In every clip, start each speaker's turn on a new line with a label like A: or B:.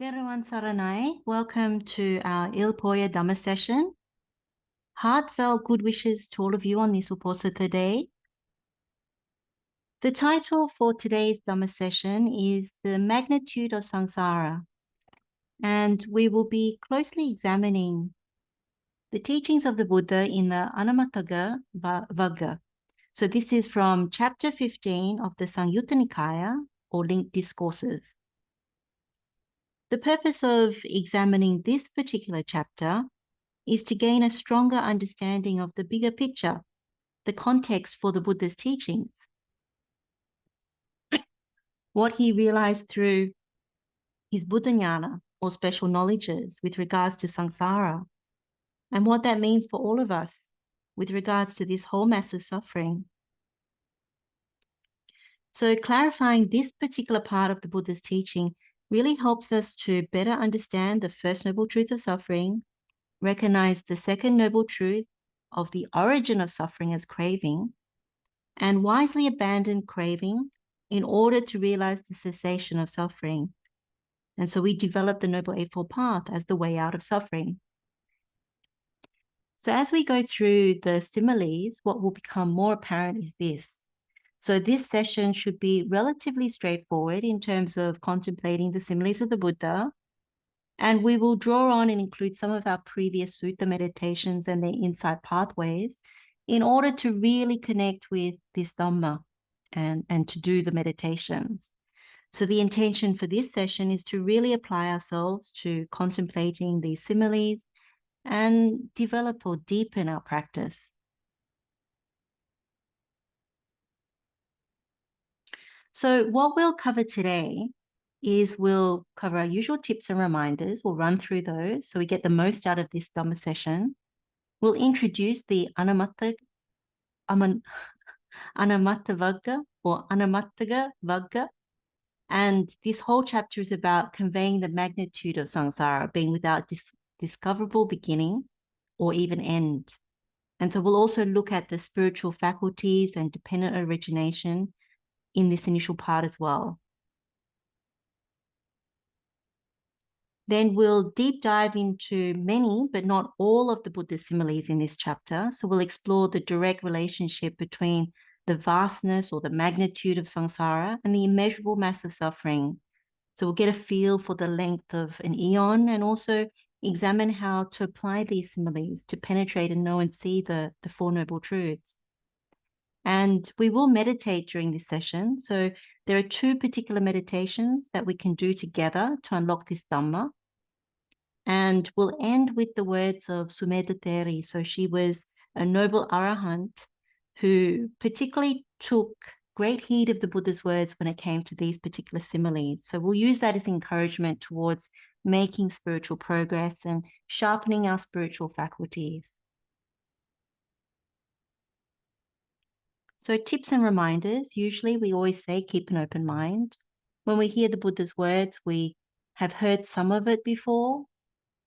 A: Everyone Saranai, welcome to our Poya Dhamma session. Heartfelt good wishes to all of you on this Uposatha day. The title for today's Dhamma session is The Magnitude of Samsara, and we will be closely examining the teachings of the Buddha in the Anamataggavagga. So this is from chapter 15 of the Saṁyutta Nikāya, or linked Discourses. The purpose of examining this particular chapter is to gain a stronger understanding of the bigger picture, the context for the Buddha's teachings, what he realized through his Buddha Jnana, or special knowledges with regards to samsara, and what that means for all of us with regards to this whole massive suffering. So clarifying this particular part of the Buddha's teaching really helps us to better understand the first noble truth of suffering, recognize the second noble truth of the origin of suffering as craving, and wisely abandon craving in order to realize the cessation of suffering. And so we develop the Noble Eightfold Path as the way out of suffering. So as we go through the similes, what will become more apparent is this. So this session should be relatively straightforward in terms of contemplating the similes of the Buddha. And we will draw on and include some of our previous sutta meditations and their insight pathways in order to really connect with this Dhamma and to do the meditations. So the intention for this session is to really apply ourselves to contemplating these similes and develop or deepen our practice. So what we'll cover today is we'll cover our usual tips and reminders. We'll run through those so we get the most out of this Dhamma session. We'll introduce the Anamataggavagga or Anamataggavagga. And this whole chapter is about conveying the magnitude of samsara, being without discoverable beginning or even end. And so we'll also look at the spiritual faculties and dependent origination in this initial part as well. Then we'll deep dive into many, but not all of the Buddha's similes in this chapter. So we'll explore the direct relationship between the vastness or the magnitude of samsara and the immeasurable mass of suffering. So we'll get a feel for the length of an eon and also examine how to apply these similes to penetrate and know and see the Four Noble Truths. And we will meditate during this session. So there are two particular meditations that we can do together to unlock this Dhamma. And we'll end with the words of Sumedha Theri. So she was a noble arahant who particularly took great heed of the Buddha's words when it came to these particular similes. So we'll use that as encouragement towards making spiritual progress and sharpening our spiritual faculties. So tips and reminders, usually we always say keep an open mind. When we hear the Buddha's words, we have heard some of it before,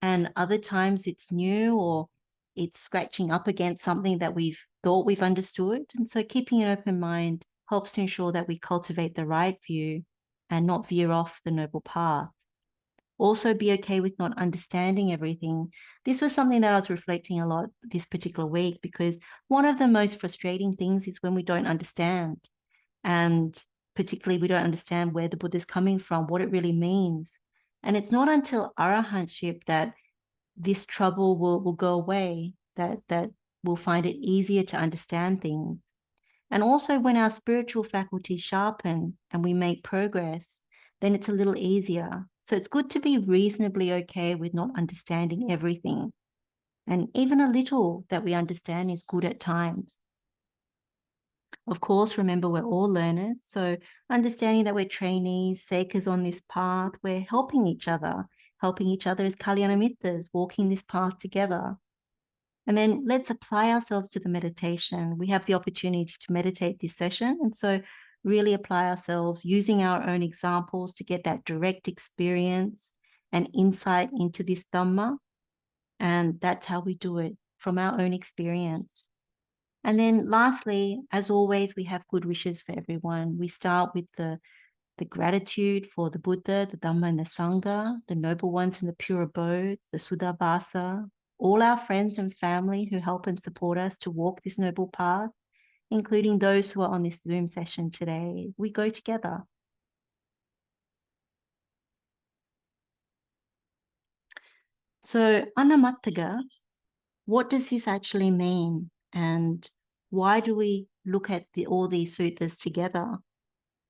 A: and other times it's new or it's scratching up against something that we've thought we've understood. And so keeping an open mind helps to ensure that we cultivate the right view and not veer off the noble path. Also be okay with not understanding everything. This was something that I was reflecting a lot this particular week, because one of the most frustrating things is when we don't understand, and particularly we don't understand where the Buddha is coming from, what it really means. And it's not until arahantship that this trouble will go away, that we'll find it easier to understand things. And also when our spiritual faculties sharpen and we make progress, then it's a little easier. So it's good to be reasonably okay with not understanding everything. And even a little that we understand is good at times. Of course, remember, we're all learners. So understanding that we're trainees, seekers on this path, we're helping each other as Kalyanamittras, walking this path together. And then let's apply ourselves to the meditation. We have the opportunity to meditate this session. And so really apply ourselves using our own examples to get that direct experience and insight into this Dhamma. And that's how we do it, from our own experience. And then lastly, as always, we have good wishes for everyone. We start with the the gratitude for the Buddha, the Dhamma, and the Sangha, the noble ones in the pure abodes, the Suddhavasa, all our friends and family who help and support us to walk this noble path, including those who are on this Zoom session today. We go together. So, Anamataggavagga, what does this actually mean? And why do we look at all these suttas together?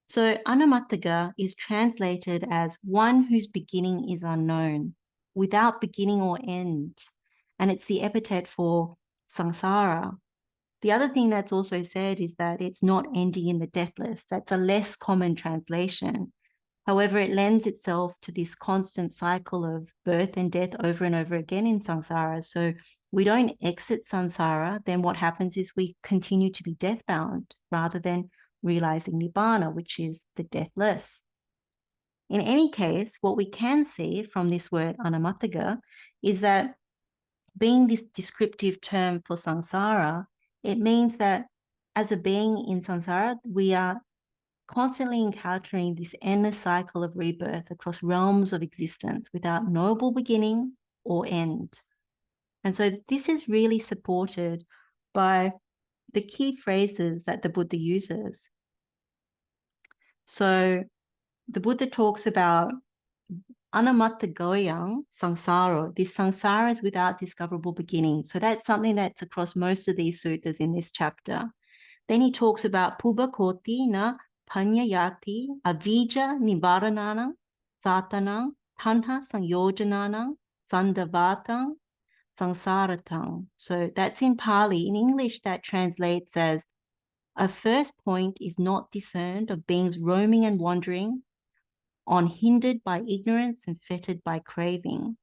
A: So, Anamataggavagga is translated as one whose beginning is unknown, without beginning or end. And it's the epithet for saṁsāra. The other thing that's also said is that it's not ending in the deathless. That's a less common translation. However, it lends itself to this constant cycle of birth and death over and over again in samsara. So we don't exit samsara, then what happens is we continue to be death-bound rather than realizing nibbana, which is the deathless. In any case, what we can see from this word anamataggavagga is that being this descriptive term for samsara, it means that as a being in samsara, we are constantly encountering this endless cycle of rebirth across realms of existence without knowable beginning or end. And so this is really supported by the key phrases that the Buddha uses. So the Buddha talks about Anamataggavagga saṁsāra. This saṁsāra is without discoverable beginning. So that's something that's across most of these suttas in this chapter. Then he talks about pubakoti na panyayati avijja nivaranana satanang tanha sanyojananang sandavatang saṁsāratang. So that's in Pali. In English, that translates as a first point is not discerned of beings roaming and wandering on, hindered by ignorance and fettered by craving.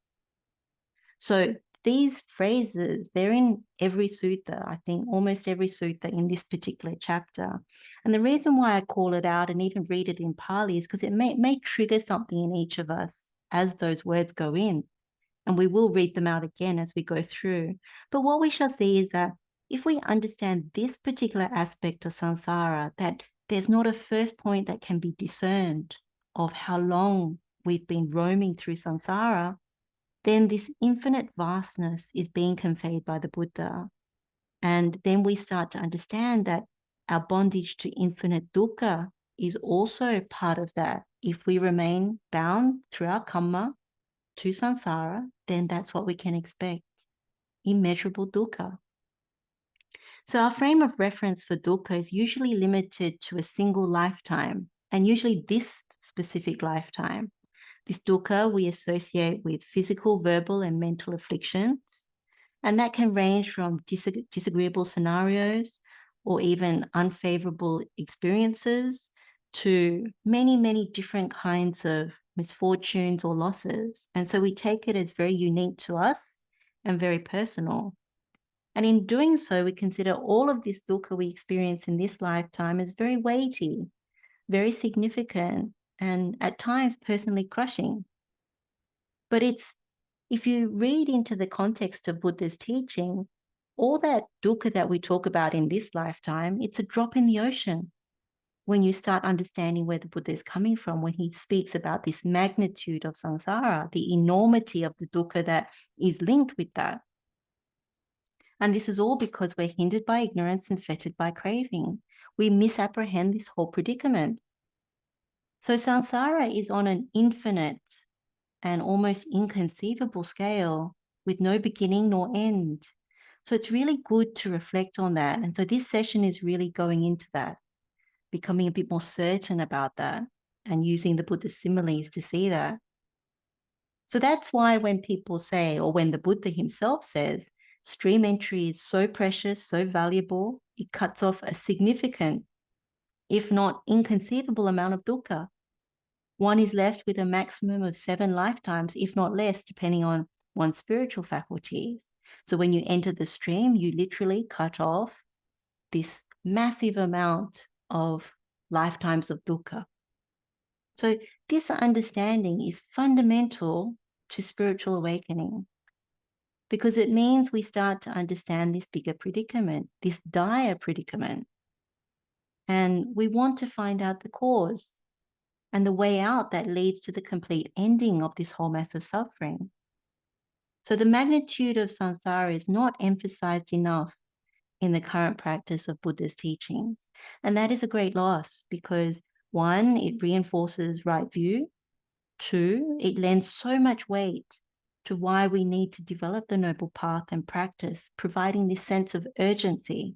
A: So these phrases, they're in every sutta, I think almost every sutta in this particular chapter. And the reason why I call it out and even read it in Pali is because it may trigger something in each of us as those words go in. And we will read them out again as we go through. But what we shall see is that if we understand this particular aspect of samsara, that there's not a first point that can be discerned of how long we've been roaming through samsara, then this infinite vastness is being conveyed by the Buddha. And then we start to understand that our bondage to infinite dukkha is also part of that. If we remain bound through our kamma to samsara, then that's what we can expect, immeasurable dukkha. So our frame of reference for dukkha is usually limited to a single lifetime, and usually this specific lifetime. This dukkha we associate with physical, verbal, and mental afflictions, and that can range from disagreeable scenarios or even unfavorable experiences to many, many different kinds of misfortunes or losses. And so we take it as very unique to us and very personal. And in doing so, we consider all of this dukkha we experience in this lifetime as very weighty, very significant, and at times personally crushing. But if you read into the context of Buddha's teaching, all that dukkha that we talk about in this lifetime, it's a drop in the ocean when you start understanding where the Buddha is coming from, when he speaks about this magnitude of samsara, the enormity of the dukkha that is linked with that. And this is all because we're hindered by ignorance and fettered by craving. We misapprehend this whole predicament. So samsara is on an infinite and almost inconceivable scale with no beginning nor end. So it's really good to reflect on that. And so this session is really going into that, becoming a bit more certain about that and using the Buddha's similes to see that. So that's why when people say, or when the Buddha himself says, stream entry is so precious, so valuable, it cuts off a significant, if not inconceivable amount of dukkha. One is left with a maximum of 7 lifetimes, if not less, depending on one's spiritual faculties. So when you enter the stream, you literally cut off this massive amount of lifetimes of dukkha. So this understanding is fundamental to spiritual awakening, because it means we start to understand this bigger predicament, this dire predicament. And we want to find out the cause. and the way out that leads to the complete ending of this whole mass of suffering. So the magnitude of samsara is not emphasized enough in the current practice of Buddha's teachings. And that is a great loss because, one, it reinforces right view. Two, it lends so much weight to why we need to develop the Noble Path and practice, providing this sense of urgency.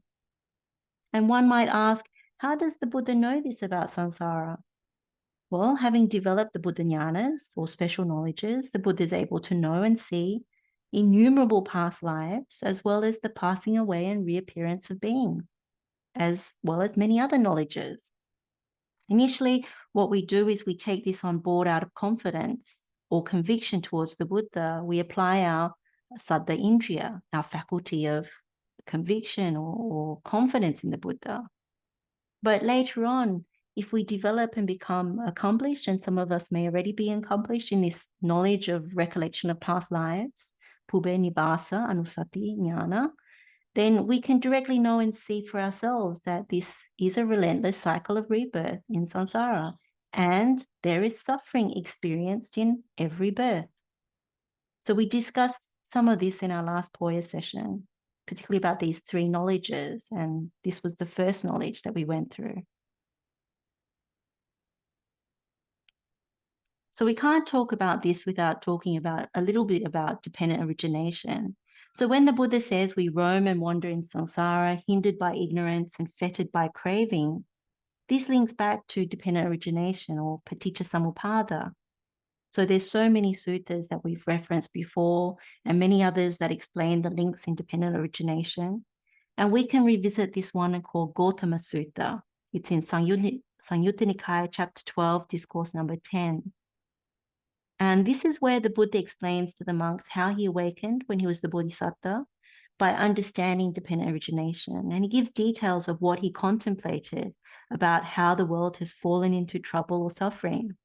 A: And one might ask, how does the Buddha know this about samsara? Well, having developed the Buddha jnanas, or special knowledges, the Buddha is able to know and see innumerable past lives, as well as the passing away and reappearance of beings, as well as many other knowledges. Initially, what we do is we take this on board out of confidence or conviction towards the Buddha. We apply our saddha indriya, our faculty of conviction or confidence in the Buddha. But later on, if we develop and become accomplished, and some of us may already be accomplished in this knowledge of recollection of past lives, pubbe nibasa anusati jnana, then we can directly know and see for ourselves that this is a relentless cycle of rebirth in samsara, and there is suffering experienced in every birth. So we discussed some of this in our last Poya session, particularly about these three knowledges, and this was the first knowledge that we went through. So we can't talk about this without talking about a little bit about dependent origination. So when the Buddha says we roam and wander in samsara, hindered by ignorance and fettered by craving, this links back to dependent origination or paticca samuppada. So there's so many suttas that we've referenced before and many others that explain the links in dependent origination. And we can revisit this one called Gautama Sutta. It's in Saṁyutta Nikāya, chapter 12, discourse number 10. And this is where the Buddha explains to the monks how he awakened when he was the Bodhisattva by understanding dependent origination. And he gives details of what he contemplated about how the world has fallen into trouble or suffering.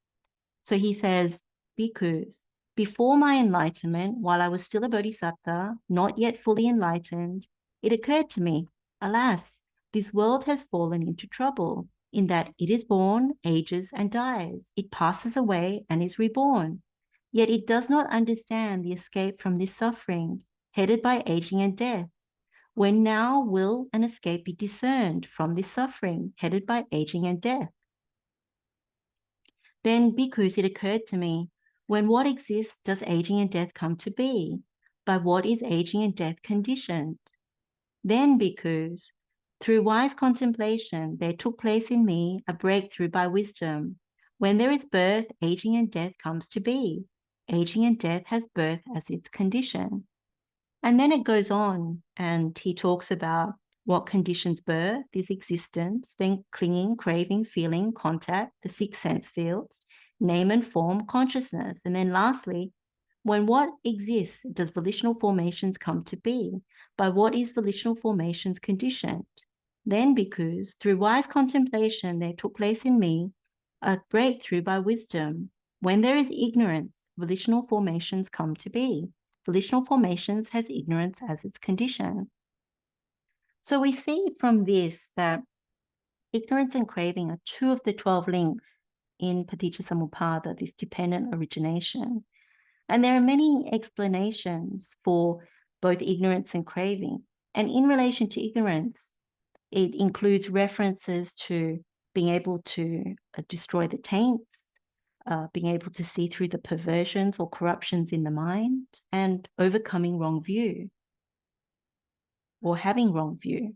A: So he says, Bhikkhus, before my enlightenment, while I was still a Bodhisattva, not yet fully enlightened, it occurred to me, alas, this world has fallen into trouble in that it is born, ages, and dies. It passes away and is reborn. Yet it does not understand the escape from this suffering, headed by aging and death. When now will an escape be discerned from this suffering, headed by aging and death? Then, bhikkhus, it occurred to me, when what exists does aging and death come to be? By what is aging and death conditioned? Then, bhikkhus, through wise contemplation, there took place in me a breakthrough by wisdom. When there is birth, aging and death comes to be. Aging and death has birth as its condition. And then it goes on and he talks about what conditions birth, is existence, then clinging, craving, feeling, contact, the six sense fields, name and form, consciousness. And then lastly, when what exists does volitional formations come to be? By what is volitional formations conditioned? Then, bhikkhus, through wise contemplation, there took place in me a breakthrough by wisdom. When there is ignorance, volitional formations come to be. Volitional formations has ignorance as its condition. So we see from this that ignorance and craving are two of the 12 links in paticca samuppada, this dependent origination. And there are many explanations for both ignorance and craving. And in relation to ignorance, it includes references to being able to destroy the taints, being able to see through the perversions or corruptions in the mind, and overcoming wrong view or having wrong view.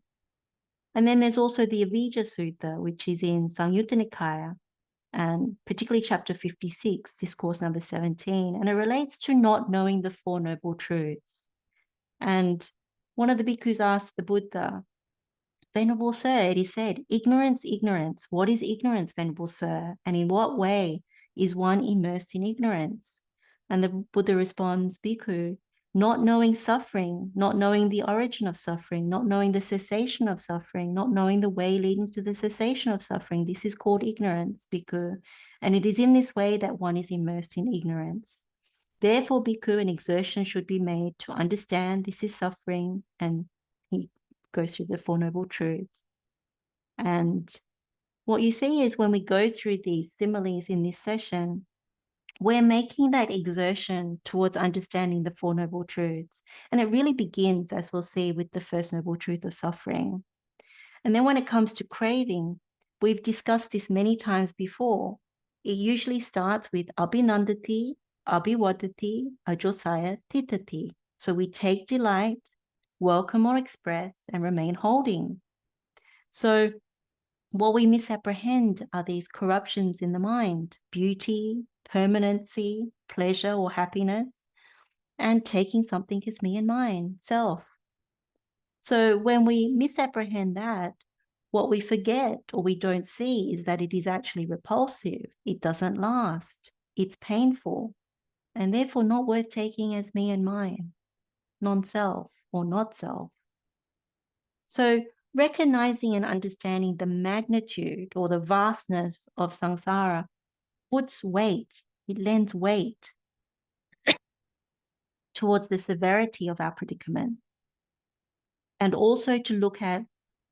A: And then there's also the Avijja Sutta, which is in Saṁyutta Nikāya, and particularly chapter 56, discourse number 17, and it relates to not knowing the Four Noble Truths. And one of the bhikkhus asked the Buddha, Venerable Sir, it is said, ignorance, ignorance. What is ignorance, Venerable Sir? And in what way is one immersed in ignorance? And the Buddha responds, Bhikkhu, not knowing suffering, not knowing the origin of suffering, not knowing the cessation of suffering, not knowing the way leading to the cessation of suffering. This is called ignorance, bhikkhu. And it is in this way that one is immersed in ignorance. Therefore, bhikkhu, an exertion should be made to understand this is suffering. And he goes through the Four Noble Truths. And what you see is when we go through these similes in this session, we're making that exertion towards understanding the Four Noble Truths. And it really begins, as we'll see, with the first noble truth of suffering. And then when it comes to craving, we've discussed this many times before. It usually starts with abhinandati, abhiwadati, ajosaya, titati. So we take delight, welcome or express, and remain holding. So what we misapprehend are these corruptions in the mind: beauty, permanency, pleasure or happiness, and taking something as me and mine, self. So when we misapprehend that, what we forget or we don't see is that it is actually repulsive. It doesn't last. It's painful, and therefore not worth taking as me and mine, non-self or not self. So recognizing and understanding the magnitude or the vastness of samsara puts weight, it lends weight towards the severity of our predicament. And also to look at,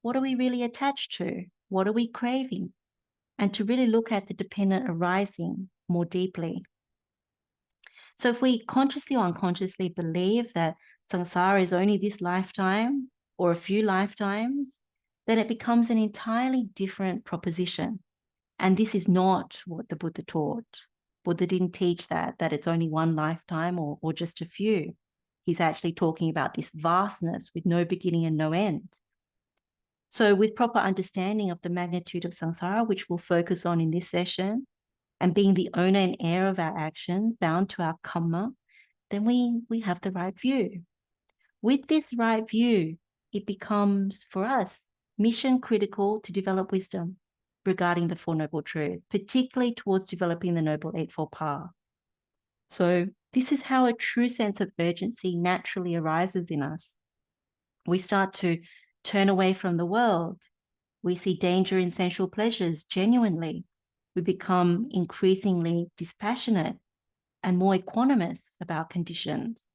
A: what are we really attached to? What are we craving? And to really look at the dependent arising more deeply. So if we consciously or unconsciously believe that samsara is only this lifetime or a few lifetimes, then it becomes an entirely different proposition. And this is not what the Buddha taught. Buddha didn't teach that it's only one lifetime or just a few. He's actually talking about this vastness with no beginning and no end. So with proper understanding of the magnitude of samsara, which we'll focus on in this session, and being the owner and heir of our actions, bound to our kamma, then we have the right view. With this right view, it becomes, for us, mission critical to develop wisdom regarding the Four Noble Truths, particularly towards developing the Noble Eightfold Path. So this is how a true sense of urgency naturally arises in us. We start to turn away from the world. We see danger in sensual pleasures genuinely. We become increasingly dispassionate and more equanimous about conditions.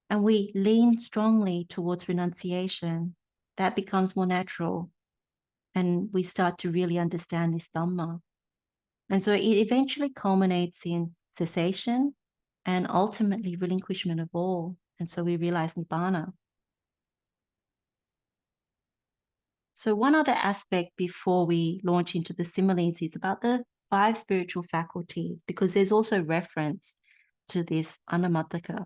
A: And we lean strongly towards renunciation. That becomes more natural. And we start to really understand this Dhamma. And so it eventually culminates in cessation and ultimately relinquishment of all. And so we realize Nibbana. So one other aspect before we launch into the similes is about the 5 spiritual faculties, because there's also reference to this Anamataggavagga.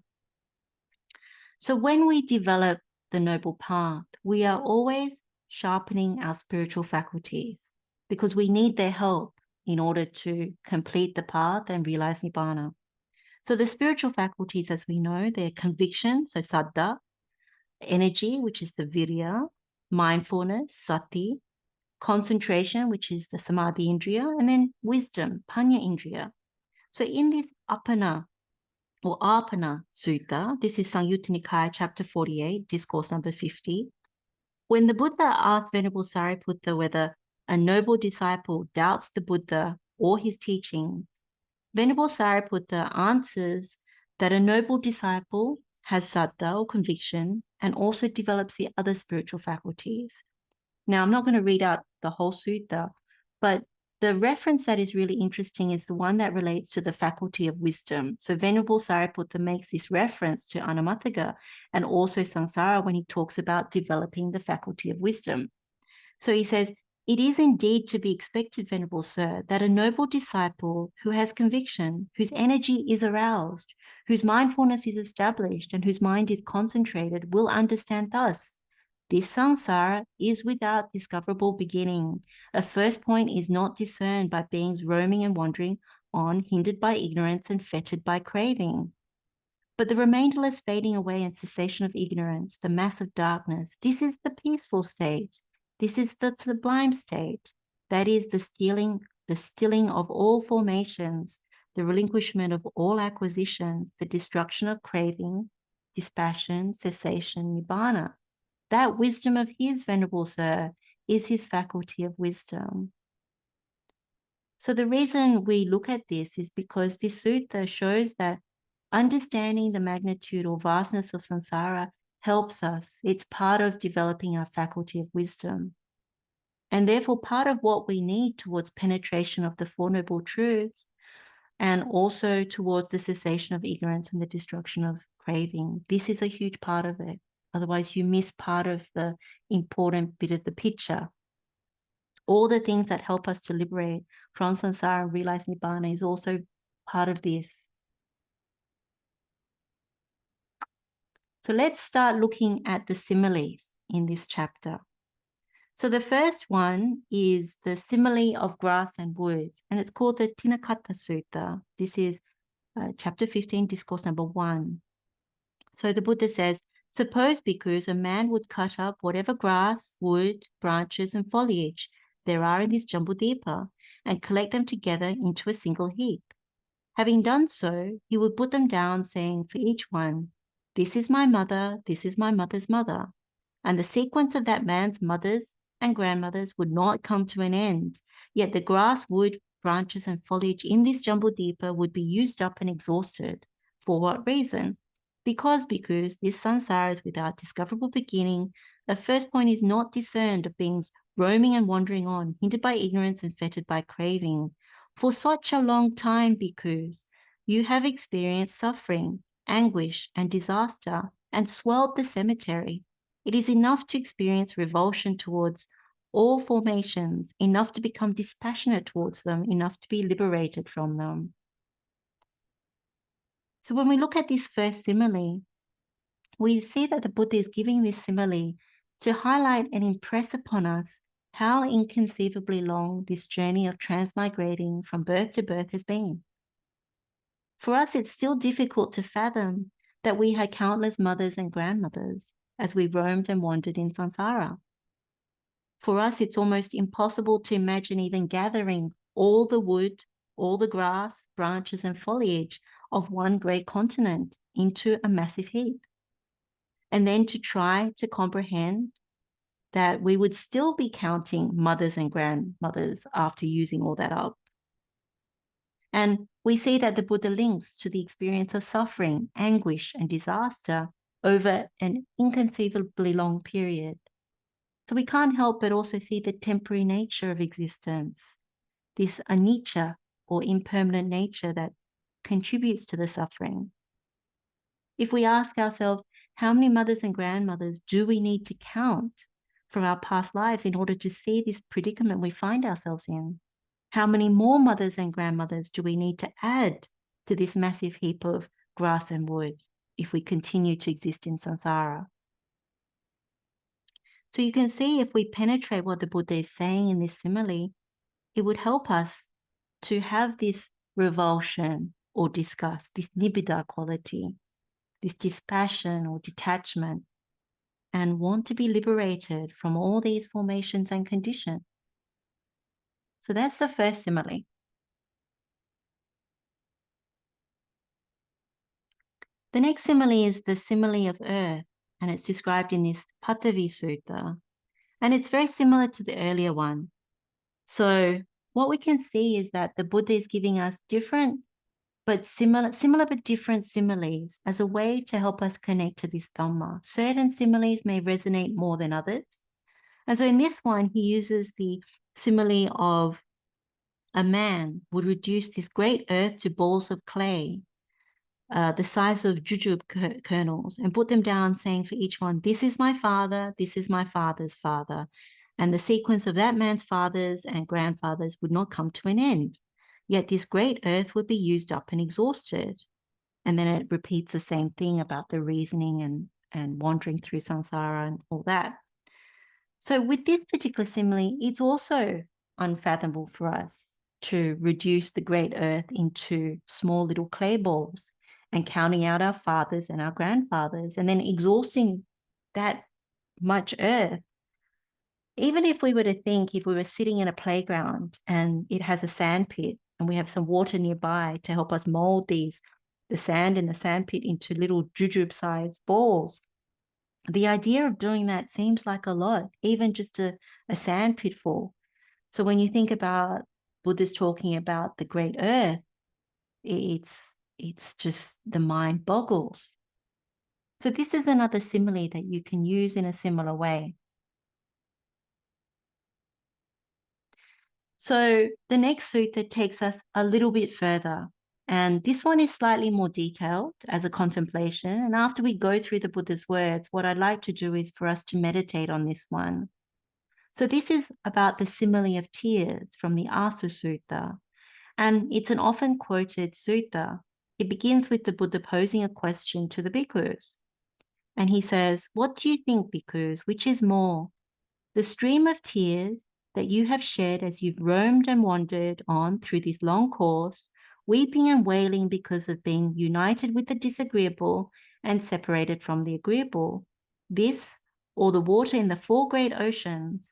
A: So when we develop the Noble Path, we are always sharpening our spiritual faculties because we need their help in order to complete the path and realize Nibbana. So the spiritual faculties, as we know, they're conviction, so saddha, energy, which is the virya, mindfulness, sati, concentration, which is the samadhi indriya, and then wisdom, panya indriya. So in this apana or apana sutta, this is Saṁyutta Nikāya chapter 48, discourse number 50. When the Buddha asked Venerable Sariputta whether a noble disciple doubts the Buddha or his teaching, Venerable Sariputta answers that a noble disciple has saddha or conviction and also develops the other spiritual faculties. Now, I'm not going to read out the whole sutta, but the reference that is really interesting is the one that relates to the faculty of wisdom. So Venerable Sariputta makes this reference to Anamataggavagga and also Saṁsāra when he talks about developing the faculty of wisdom. So he says, it is indeed to be expected, Venerable Sir, that a noble disciple who has conviction, whose energy is aroused, whose mindfulness is established, and whose mind is concentrated, will understand thus. This samsara is without discoverable beginning. A first point is not discerned by beings roaming and wandering on, hindered by ignorance and fettered by craving. But the remainderless fading away and cessation of ignorance, the mass of darkness, this is the peaceful state. This is the sublime state. That is the stilling of all formations, the relinquishment of all acquisitions, the destruction of craving, dispassion, cessation, nibbana. That wisdom of his, Venerable Sir, is his faculty of wisdom. So the reason we look at this is because this sutta shows that understanding the magnitude or vastness of samsara helps us. It's part of developing our faculty of wisdom. And therefore, part of what we need towards penetration of the Four Noble Truths and also towards the cessation of ignorance and the destruction of craving, this is a huge part of it. Otherwise, you miss part of the important bit of the picture. All the things that help us to liberate from samsara and realize nibbana is also part of this. So let's start looking at the similes in this chapter. So the first one is the simile of grass and wood, and it's called the Tinakata Sutta. This is chapter 15, discourse number 1. So the Buddha says, suppose, bhikkhus, a man would cut up whatever grass, wood, branches, and foliage there are in this Jambudvipa and collect them together into a single heap. Having done so, he would put them down, saying for each one, this is my mother, this is my mother's mother. And the sequence of that man's mothers and grandmothers would not come to an end. Yet the grass, wood, branches, and foliage in this Jambudvipa would be used up and exhausted. For what reason? Because this samsara is without discoverable beginning. The first point is not discerned of beings roaming and wandering on, hindered by ignorance and fettered by craving. For such a long time, bhikkhus, you have experienced suffering, anguish, and disaster, and swelled the cemetery. It is enough to experience revulsion towards all formations, enough to become dispassionate towards them, enough to be liberated from them. So when we look at this first simile, we see that the Buddha is giving this simile to highlight and impress upon us how inconceivably long this journey of transmigrating from birth to birth has been. For us, it's still difficult to fathom that we had countless mothers and grandmothers as we roamed and wandered in samsara. For us, it's almost impossible to imagine even gathering all the wood, all the grass, branches, and foliage of one great continent into a massive heap. And then to try to comprehend that we would still be counting mothers and grandmothers after using all that up. And we see that the Buddha links to the experience of suffering, anguish, and disaster over an inconceivably long period. So we can't help but also see the temporary nature of existence, this anicca or impermanent nature that contributes to the suffering. If we ask ourselves, how many mothers and grandmothers do we need to count from our past lives in order to see this predicament we find ourselves in? How many more mothers and grandmothers do we need to add to this massive heap of grass and wood if we continue to exist in samsara? So you can see if we penetrate what the Buddha is saying in this simile, it would help us to have this revulsion or disgust, this nibbida quality, this dispassion or detachment, and want to be liberated from all these formations and conditions. So that's the first simile. The next simile is the simile of earth, and it's described in this Patavi Sutta. And it's very similar to the earlier one. So what we can see is that the Buddha is giving us different but similar but different similes as a way to help us connect to this Dhamma. Certain similes may resonate more than others. And so in this one, he uses the simile of a man would reduce this great earth to balls of clay, the size of jujube kernels, and put them down, saying for each one, this is my father, this is my father's father. And the sequence of that man's fathers and grandfathers would not come to an end. Yet this great earth would be used up and exhausted. And then it repeats the same thing about the reasoning and wandering through samsara and all that. So with this particular simile, it's also unfathomable for us to reduce the great earth into small little clay balls and counting out our fathers and our grandfathers and then exhausting that much earth. Even if we were to think, if we were sitting in a playground and it has a sand pit and we have some water nearby to help us mold the sand in the sand pit into little jujube-sized balls, the idea of doing that seems like a lot, even just a sand pit full. So when you think about Buddha's talking about the great earth, it's just the mind boggles. So this is another simile that you can use in a similar way. So the next sutta takes us a little bit further. And this one is slightly more detailed as a contemplation. And after we go through the Buddha's words, what I'd like to do is for us to meditate on this one. So this is about the simile of tears from the Asa Sutta. And it's an often quoted sutta. It begins with the Buddha posing a question to the bhikkhus. And he says, "What do you think, bhikkhus? Which is more, the stream of tears that you have shed as you've roamed and wandered on through this long course, weeping and wailing because of being united with the disagreeable and separated from the agreeable, this, or the water in the four great oceans?"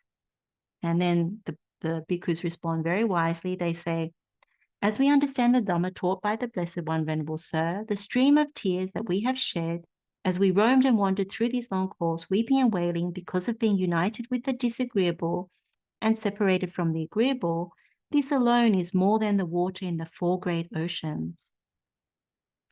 A: And then the bhikkhus respond very wisely. They say, "As we understand the Dhamma taught by the Blessed One, Venerable Sir, the stream of tears that we have shed as we roamed and wandered through this long course, weeping and wailing because of being united with the disagreeable and separated from the agreeable, this alone is more than the water in the four great oceans."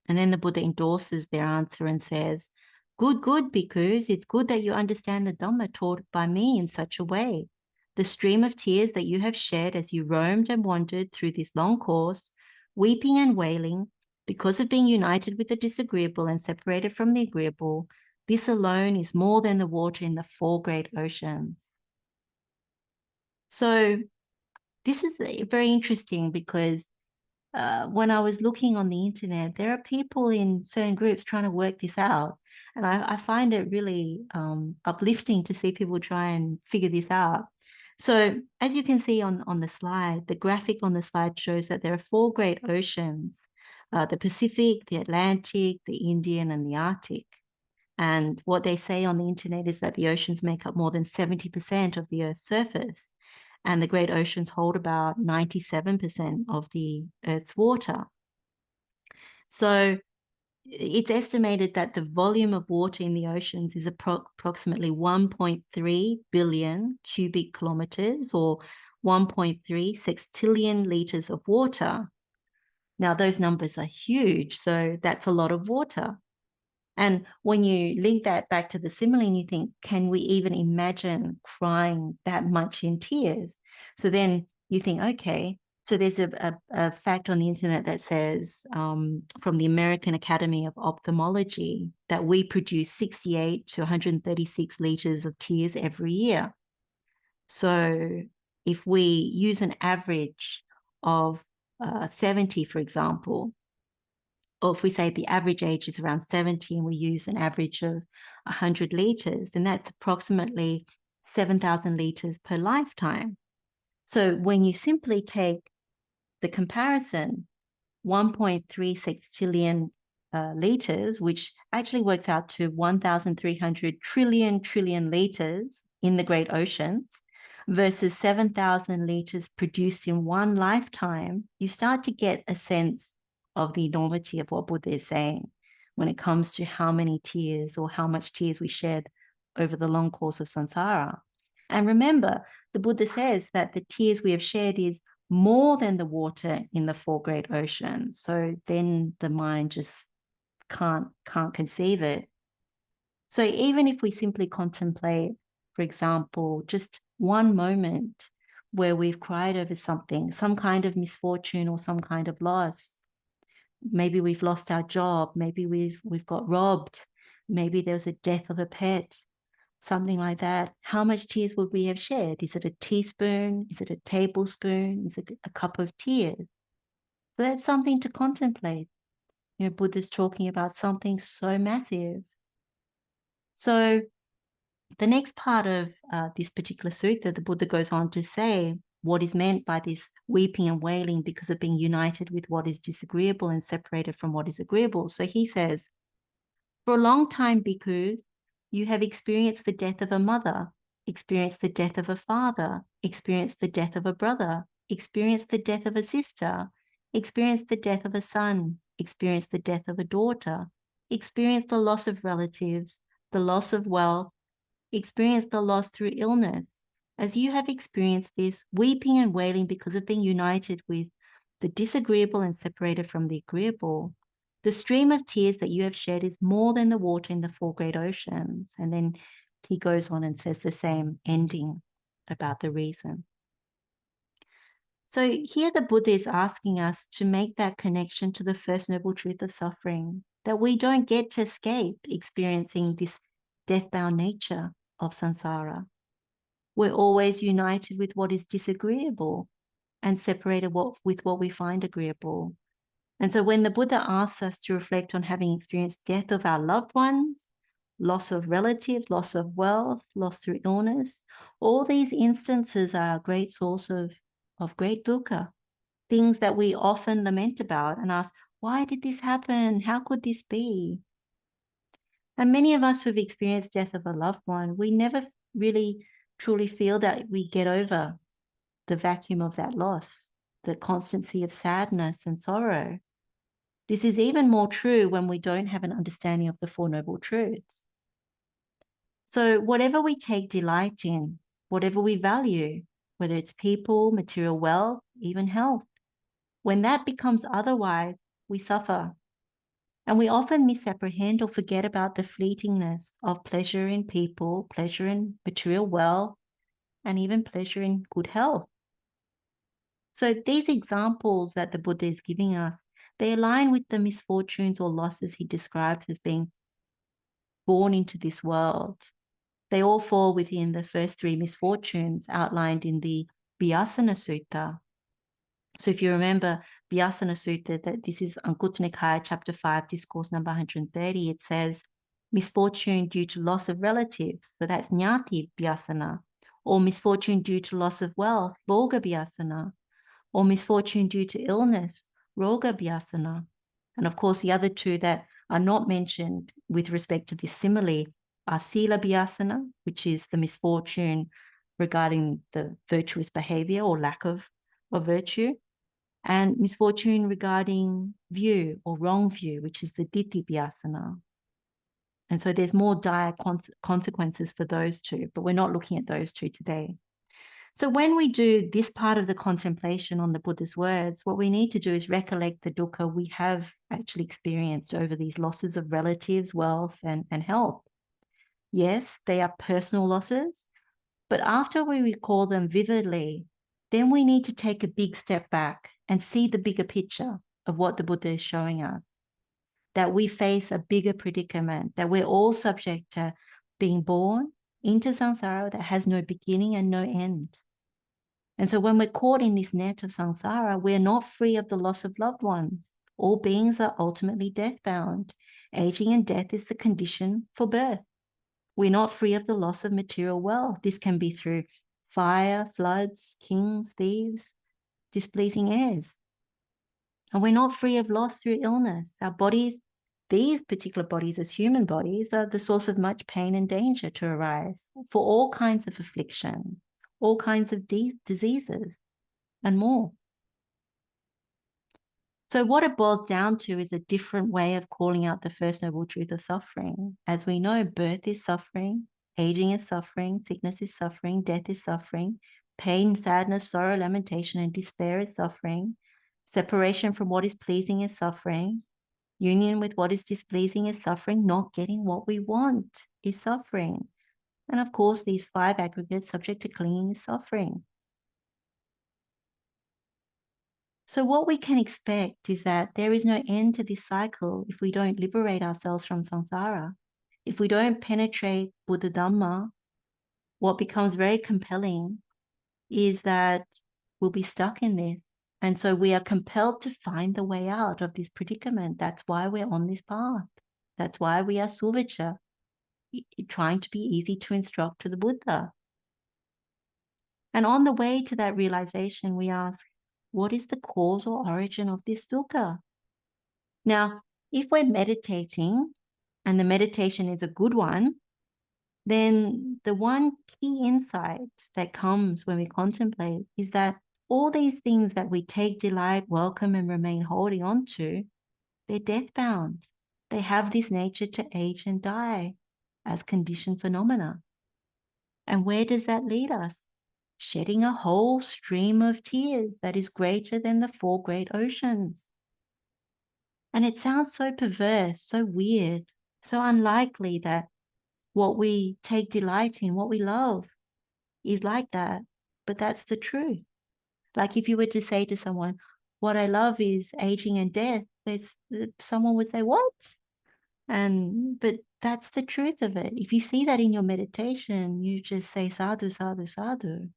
A: And then the Buddha endorses their answer and says, good, because it's good that you understand the Dhamma taught by me in such a way. The stream of tears that you have shed as you roamed and wandered through this long course, weeping and wailing because of being united with the disagreeable and separated from the agreeable, this alone is more than the water in the four great oceans. So this is very interesting because when I was looking on the internet, there are people in certain groups trying to work this out. And I find it really uplifting to see people try and figure this out. So as you can see on the slide, the graphic on the slide shows that there are four great oceans, the Pacific, the Atlantic, the Indian, and the Arctic. And what they say on the internet is that the oceans make up more than 70% of the Earth's surface. And the great oceans hold about 97% of the Earth's water. So it's estimated that the volume of water in the oceans is approximately 1.3 billion cubic kilometers, or 1.3 sextillion liters of water. Now, those numbers are huge, so that's a lot of water. And when you link that back to the simile, and you think, can we even imagine crying that much in tears? So then you think, okay, so there's a fact on the internet that says from the American Academy of Ophthalmology that we produce 68 to 136 liters of tears every year. So if we use an average of 70, for example, or if we say the average age is around 70 and we use an average of 100 liters, then that's approximately 7,000 liters per lifetime. So when you simply take the comparison, 1.3 sextillion liters, which actually works out to 1,300 trillion liters in the great oceans, versus 7,000 liters produced in one lifetime, you start to get a sense of the enormity of what Buddha is saying when it comes to how many tears or how much tears we shed over the long course of samsara. And remember, the Buddha says that the tears we have shed is more than the water in the four great oceans. So then the mind just can't conceive it. So even if we simply contemplate, for example, just one moment where we've cried over something, some kind of misfortune or some kind of loss, maybe we've lost our job, maybe we've got robbed, maybe there was a death of a pet, something like that. How much tears would we have shed? Is it a teaspoon? Is it a tablespoon? Is it a cup of tears? So that's something to contemplate. You know, Buddha's talking about something so massive. So the next part of this particular sutta, the Buddha goes on to say what is meant by this weeping and wailing because of being united with what is disagreeable and separated from what is agreeable. So he says, for a long time, bhikkhus, you have experienced the death of a mother, experienced the death of a father, experienced the death of a brother, experienced the death of a sister, experienced the death of a son, experienced the death of a daughter, experienced the loss of relatives, the loss of wealth, experienced the loss through illness. As you have experienced this, weeping and wailing because of being united with the disagreeable and separated from the agreeable, the stream of tears that you have shed is more than the water in the four great oceans. And then he goes on and says the same ending about the reason. So here the Buddha is asking us to make that connection to the first noble truth of suffering, that we don't get to escape experiencing this death-bound nature of samsara. We're always united with what is disagreeable and separated with what we find agreeable. And so when the Buddha asks us to reflect on having experienced death of our loved ones, loss of relatives, loss of wealth, loss through illness, all these instances are a great source of great dukkha, things that we often lament about and ask, why did this happen? How could this be? And many of us who've experienced death of a loved one, we never really truly feel that we get over the vacuum of that loss, the constancy of sadness and sorrow. This is even more true when we don't have an understanding of the Four Noble Truths. So whatever we take delight in, whatever we value, whether it's people, material wealth, even health, when that becomes otherwise, we suffer. And we often misapprehend or forget about the fleetingness of pleasure in people, pleasure in material wealth, and even pleasure in good health. So these examples that the Buddha is giving us, they align with the misfortunes or losses he described as being born into this world. They all fall within the first three misfortunes outlined in the Vyasana Sutta. So if you remember Vyasana Sutta, that this is Anguttara Nikāya, chapter 5, discourse number 130, it says, misfortune due to loss of relatives, so that's Jnati Vyasana, or misfortune due to loss of wealth, Bhoga Vyasana, or misfortune due to illness, Roga Vyasana. And of course, the other two that are not mentioned with respect to this simile are Sila Vyasana, which is the misfortune regarding the virtuous behavior or lack of virtue, and misfortune regarding view or wrong view, which is the Ditthi Vyasana. And so there's more dire consequences for those two, but we're not looking at those two today. So when we do this part of the contemplation on the Buddha's words, what we need to do is recollect the dukkha we have actually experienced over these losses of relatives, wealth, and health. Yes, they are personal losses, but after we recall them vividly, then we need to take a big step back and see the bigger picture of what the Buddha is showing us, that we face a bigger predicament, that we're all subject to being born into samsara that has no beginning and no end. And so when we're caught in this net of samsara, we're not free of the loss of loved ones. All beings are ultimately death-bound. Aging and death is the condition for birth. We're not free of the loss of material wealth. This can be through fire, floods, kings, thieves, displeasing heirs. And we're not free of loss through illness. Our bodies, these particular bodies as human bodies, are the source of much pain and danger to arise for all kinds of affliction, all kinds of diseases, and more. So what it boils down to is a different way of calling out the first noble truth of suffering. As we know, birth is suffering, aging is suffering, sickness is suffering, death is suffering, pain, sadness, sorrow, lamentation, and despair is suffering. Separation from what is pleasing is suffering. Union with what is displeasing is suffering. Not getting what we want is suffering. And of course, these five aggregates subject to clinging is suffering. So what we can expect is that there is no end to this cycle if we don't liberate ourselves from samsara. If we don't penetrate Buddha Dhamma, what becomes very compelling is that we'll be stuck in this. And so we are compelled to find the way out of this predicament. That's why we're on this path. That's why we are suvacha, trying to be easy to instruct to the Buddha. And on the way to that realization, we ask, what is the cause or origin of this dukkha? Now, if we're meditating and the meditation is a good one, then the one key insight that comes when we contemplate is that all these things that we take delight, welcome, and remain holding on to, they're death-bound. They have this nature to age and die as conditioned phenomena. And where does that lead us? Shedding a whole stream of tears that is greater than the four great oceans. And it sounds so perverse, so weird, so unlikely that what we take delight in, what we love, is like that. But that's the truth. Like if you were to say to someone, what I love is aging and death, someone would say, what? But that's the truth of it. If you see that in your meditation, you just say sadhu, sadhu, sadhu.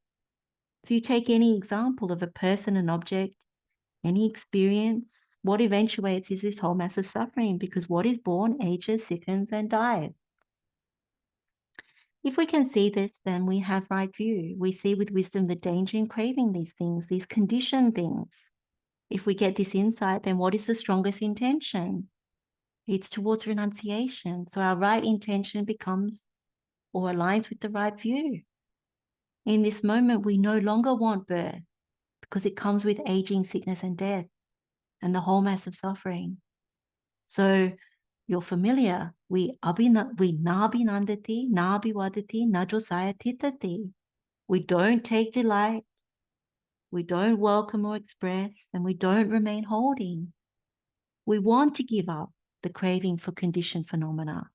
A: So you take any example of a person, an object, any experience, what eventuates is this whole mass of suffering, because what is born ages, sickens, and dies. If we can see this, then we have right view. We see with wisdom the danger in craving these things, these conditioned things. If we get this insight, then what is the strongest intention? It's towards renunciation. So our right intention becomes or aligns with the right view. In this moment, we no longer want birth because it comes with aging, sickness, and death and the whole mass of suffering. So you're familiar. We nabinandati, nabiwadati, najosaya titati. We don't take delight. We don't welcome or express, and we don't remain holding. We want to give up the craving for conditioned phenomena.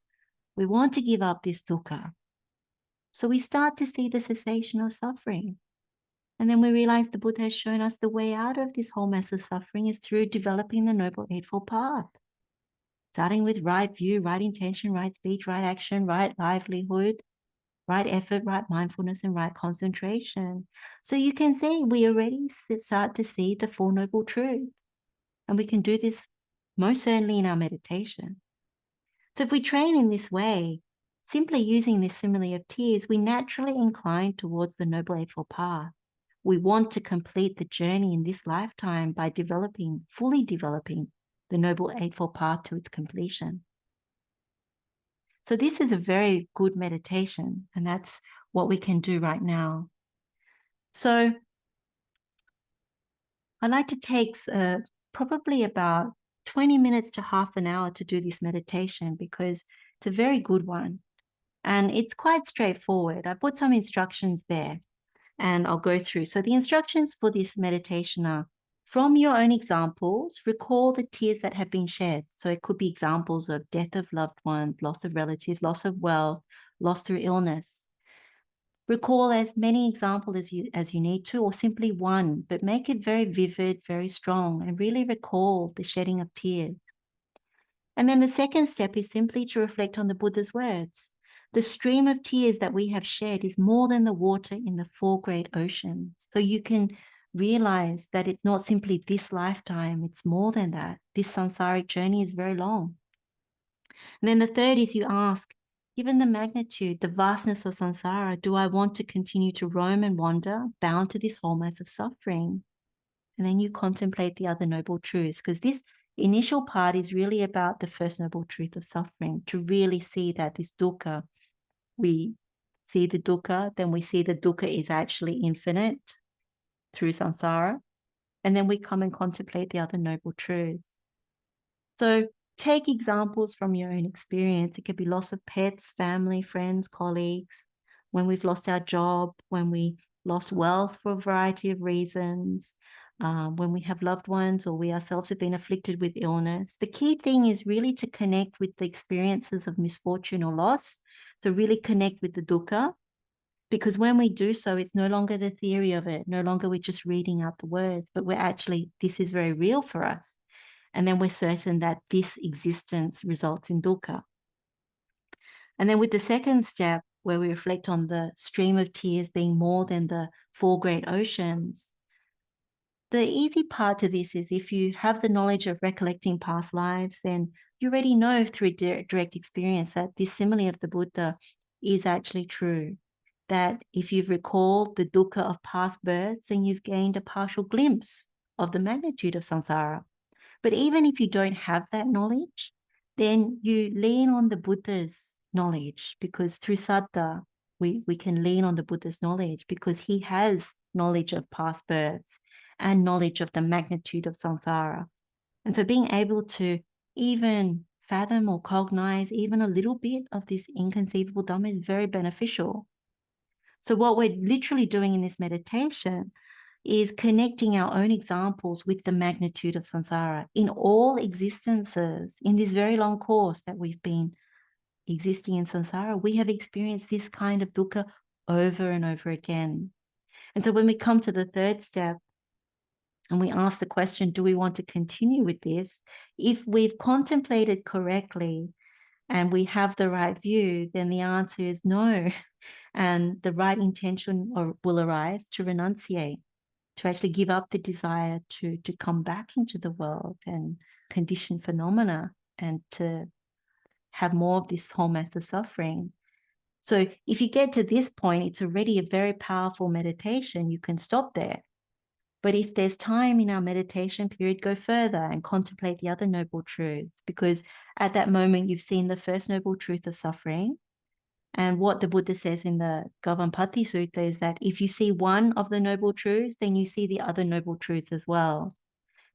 A: We want to give up this dukkha. So we start to see the cessation of suffering. And then we realize the Buddha has shown us the way out of this whole mass of suffering is through developing the Noble Eightfold Path. Starting with right view, right intention, right speech, right action, right livelihood, right effort, right mindfulness, and right concentration. So you can see we already start to see the Four Noble Truths. And we can do this most certainly in our meditation. So if we train in this way, simply using this simile of tears, we naturally incline towards the Noble Eightfold Path. We want to complete the journey in this lifetime by fully developing the Noble Eightfold Path to its completion. So this is a very good meditation, and that's what we can do right now. So I like to take probably about 20 minutes to half an hour to do this meditation because it's a very good one. And it's quite straightforward. I put some instructions there and I'll go through. So the instructions for this meditation are, from your own examples, recall the tears that have been shed. So it could be examples of death of loved ones, loss of relatives, loss of wealth, loss through illness. Recall as many examples as you need to, or simply one, but make it very vivid, very strong, and really recall the shedding of tears. And then the second step is simply to reflect on the Buddha's words. The stream of tears that we have shed is more than the water in the four great oceans. So you can realize that it's not simply this lifetime, it's more than that. This samsaric journey is very long. And then the third is you ask, given the magnitude, the vastness of samsara, do I want to continue to roam and wander, bound to this whole mass of suffering? And then you contemplate the other noble truths, because this initial part is really about the first noble truth of suffering, to really see that this dukkha, we see the dukkha, then we see the dukkha is actually infinite through samsara, and then we come and contemplate the other noble truths. So take examples from your own experience. It could be loss of pets, family, friends, colleagues, when we've lost our job, when we lost wealth for a variety of reasons, when we have loved ones or we ourselves have been afflicted with illness. The key thing is really to connect with the experiences of misfortune or loss, to really connect with the dukkha, because when we do so, it's no longer the theory of it, no longer we're just reading out the words, but we're actually, this is very real for us. And then we're certain that this existence results in dukkha. And then with the second step, where we reflect on the stream of tears being more than the four great oceans, the easy part to this is if you have the knowledge of recollecting past lives, then you already know through direct experience that this simile of the Buddha is actually true. That if you've recalled the dukkha of past births, then you've gained a partial glimpse of the magnitude of samsara. But even if you don't have that knowledge, then you lean on the Buddha's knowledge, because through Saddha, we can lean on the Buddha's knowledge because he has knowledge of past births and knowledge of the magnitude of samsara. And so being able to even fathom or cognize even a little bit of this inconceivable Dhamma is very beneficial. So what we're literally doing in this meditation is connecting our own examples with the magnitude of samsara. In all existences, in this very long course that we've been existing in samsara, we have experienced this kind of dukkha over and over again. And so when we come to the third step, and we ask the question, do we want to continue with this? If we've contemplated correctly and we have the right view, then the answer is no. And the right intention will arise to renunciate, to actually give up the desire to come back into the world and condition phenomena and to have more of this whole mass of suffering. So if you get to this point, it's already a very powerful meditation. You can stop there. But if there's time in our meditation period, go further and contemplate the other noble truths, because at that moment, you've seen the first noble truth of suffering. And what the Buddha says in the Gavampati Sutta is that if you see one of the noble truths, then you see the other noble truths as well.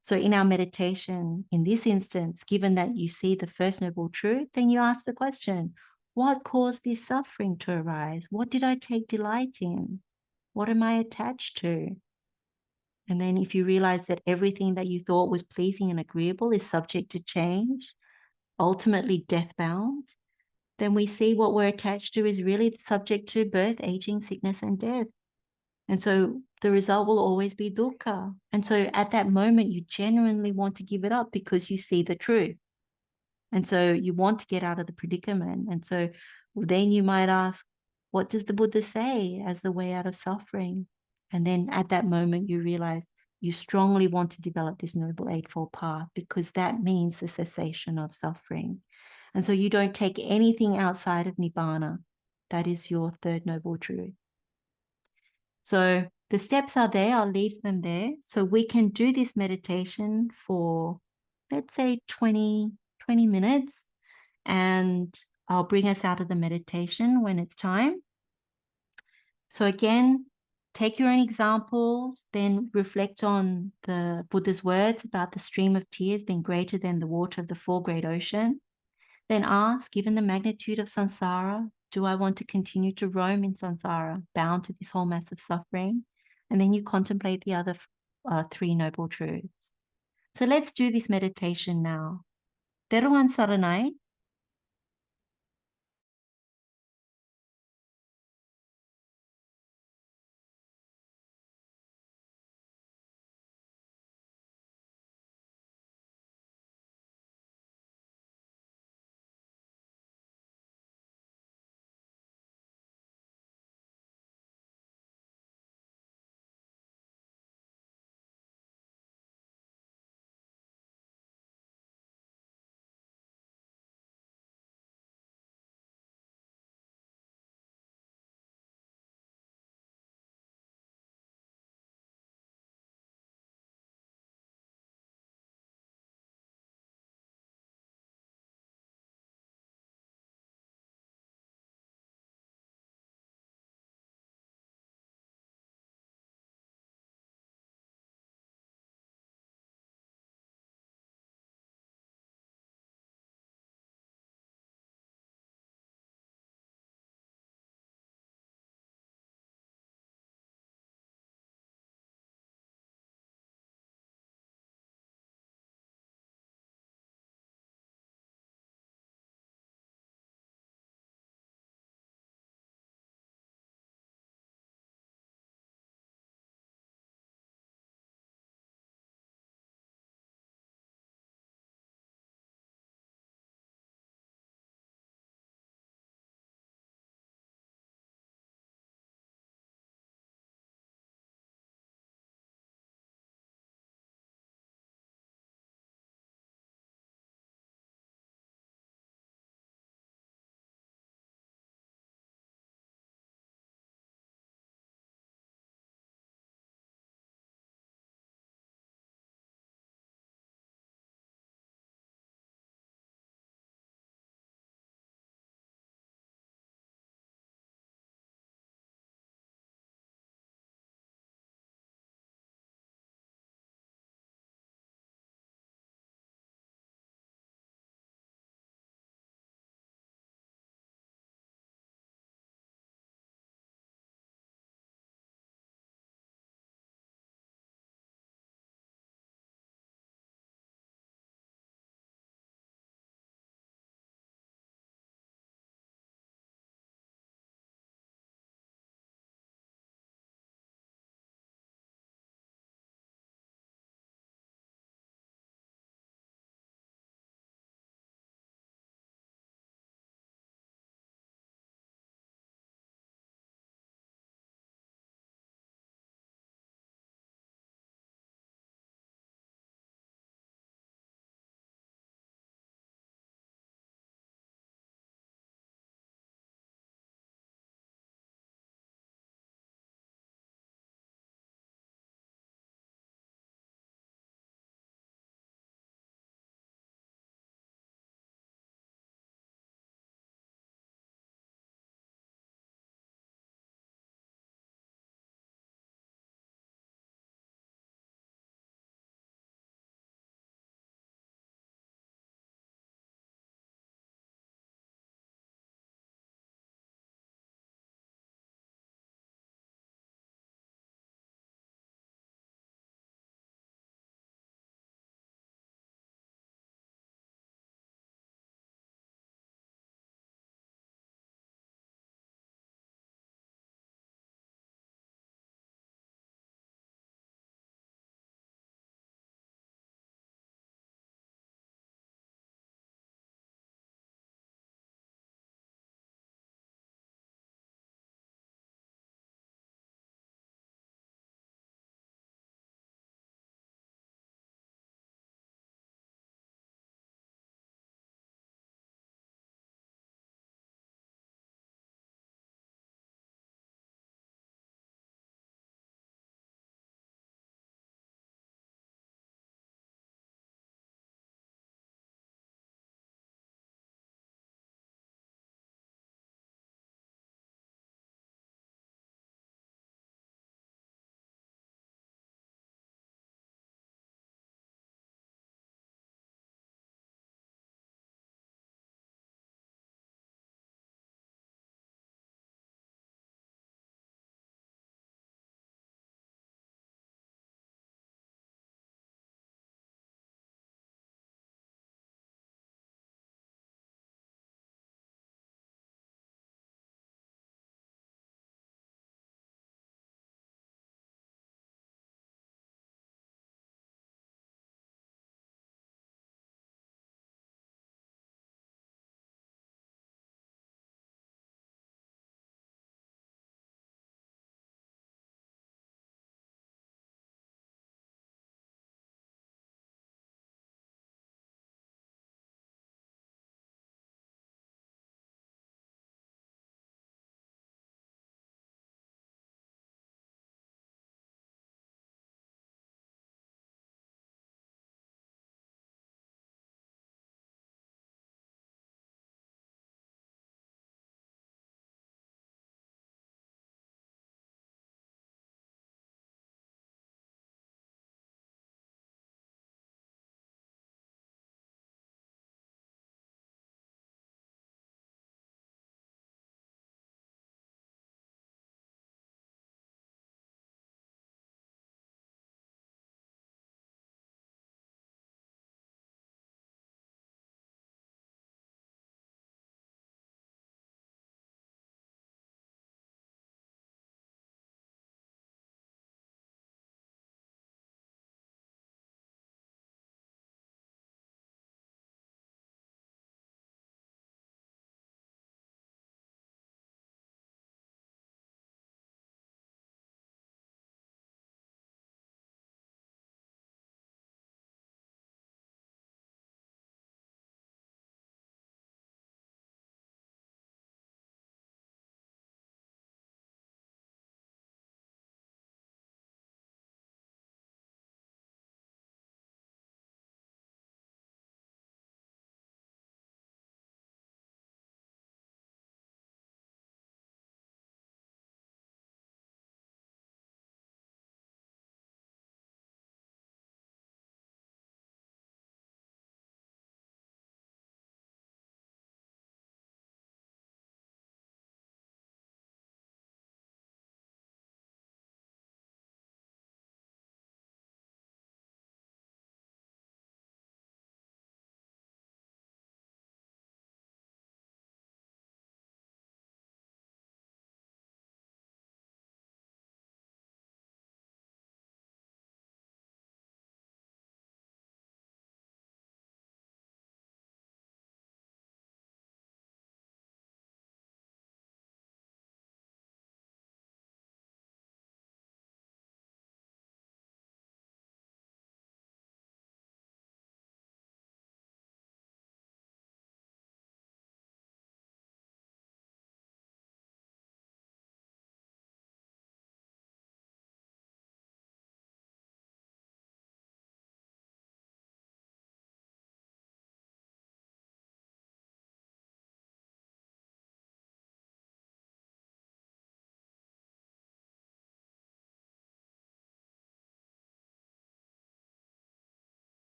A: So in our meditation, in this instance, given that you see the first noble truth, then you ask the question, what caused this suffering to arise? What did I take delight in? What am I attached to? And then if you realize that everything that you thought was pleasing and agreeable is subject to change, ultimately death-bound, then we see what we're attached to is really subject to birth, aging, sickness, and death. And so the result will always be dukkha. And so at that moment, you genuinely want to give it up because you see the truth. And so you want to get out of the predicament. And so then you might ask, what does the Buddha say as the way out of suffering? And then at that moment, you realize you strongly want to develop this Noble Eightfold Path because that means the cessation of suffering. And so you don't take anything outside of Nibbana. That is your third noble truth. So the steps are there. I'll leave them there. So we can do this meditation for, let's say, 20 minutes. And I'll bring us out of the meditation when it's time. So again, take your own examples, then reflect on the Buddha's words about the stream of tears being greater than the water of the four great oceans. Then ask, given the magnitude of samsara, do I want to continue to roam in samsara, bound to this whole mass of suffering? And then you contemplate the other three noble truths. So let's do this meditation now. Teruvan saranai.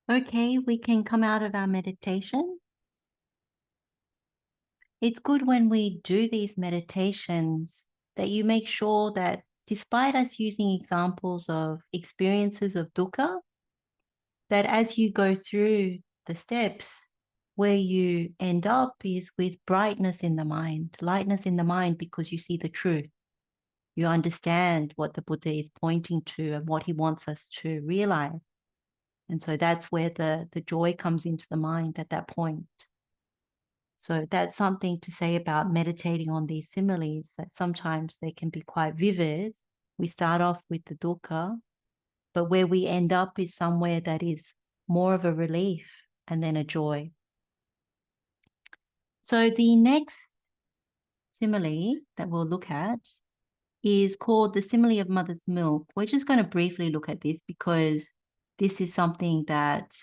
A: Okay, we can come out of our meditation. It's good when we do these meditations that you make sure that despite us using examples of experiences of dukkha, that as you go through the steps, where you end up is with brightness in the mind, lightness in the mind, because you see the truth. You understand what the Buddha is pointing to and what he wants us to realize. And so that's where the joy comes into the mind at that point. So that's something to say about meditating on these similes, that sometimes they can be quite vivid. We start off with the dukkha, but where we end up is somewhere that is more of a relief and then a joy. So the next simile that we'll look at is called the simile of mother's milk. We're just going to briefly look at this because this is something that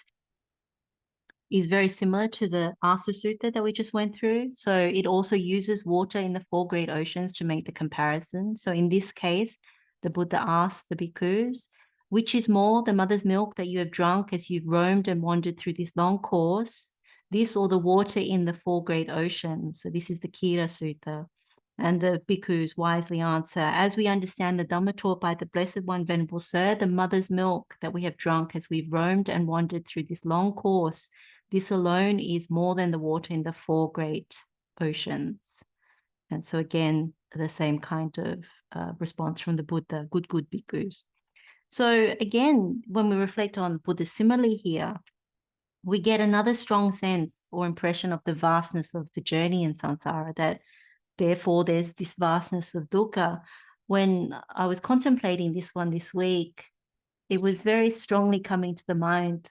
A: is very similar to the Asa Sutta that we just went through. So it also uses water in the four great oceans to make the comparison. So in this case, the Buddha asked the bhikkhus, which is more, the mother's milk that you have drunk as you've roamed and wandered through this long course, this or the water in the four great oceans? So this is the Kira Sutta. And the bhikkhus wisely answer, as we understand the Dhamma taught by the Blessed One, Venerable Sir, the mother's milk that we have drunk as we've roamed and wandered through this long course, this alone is more than the water in the four great oceans. And so again, the same kind of response from the Buddha, good bhikkhus. So again, when we reflect on Buddha's simile here, we get another strong sense or impression of the vastness of the journey in samsara, that therefore there's this vastness of dukkha. When I was contemplating this one this week, it was very strongly coming to the mind,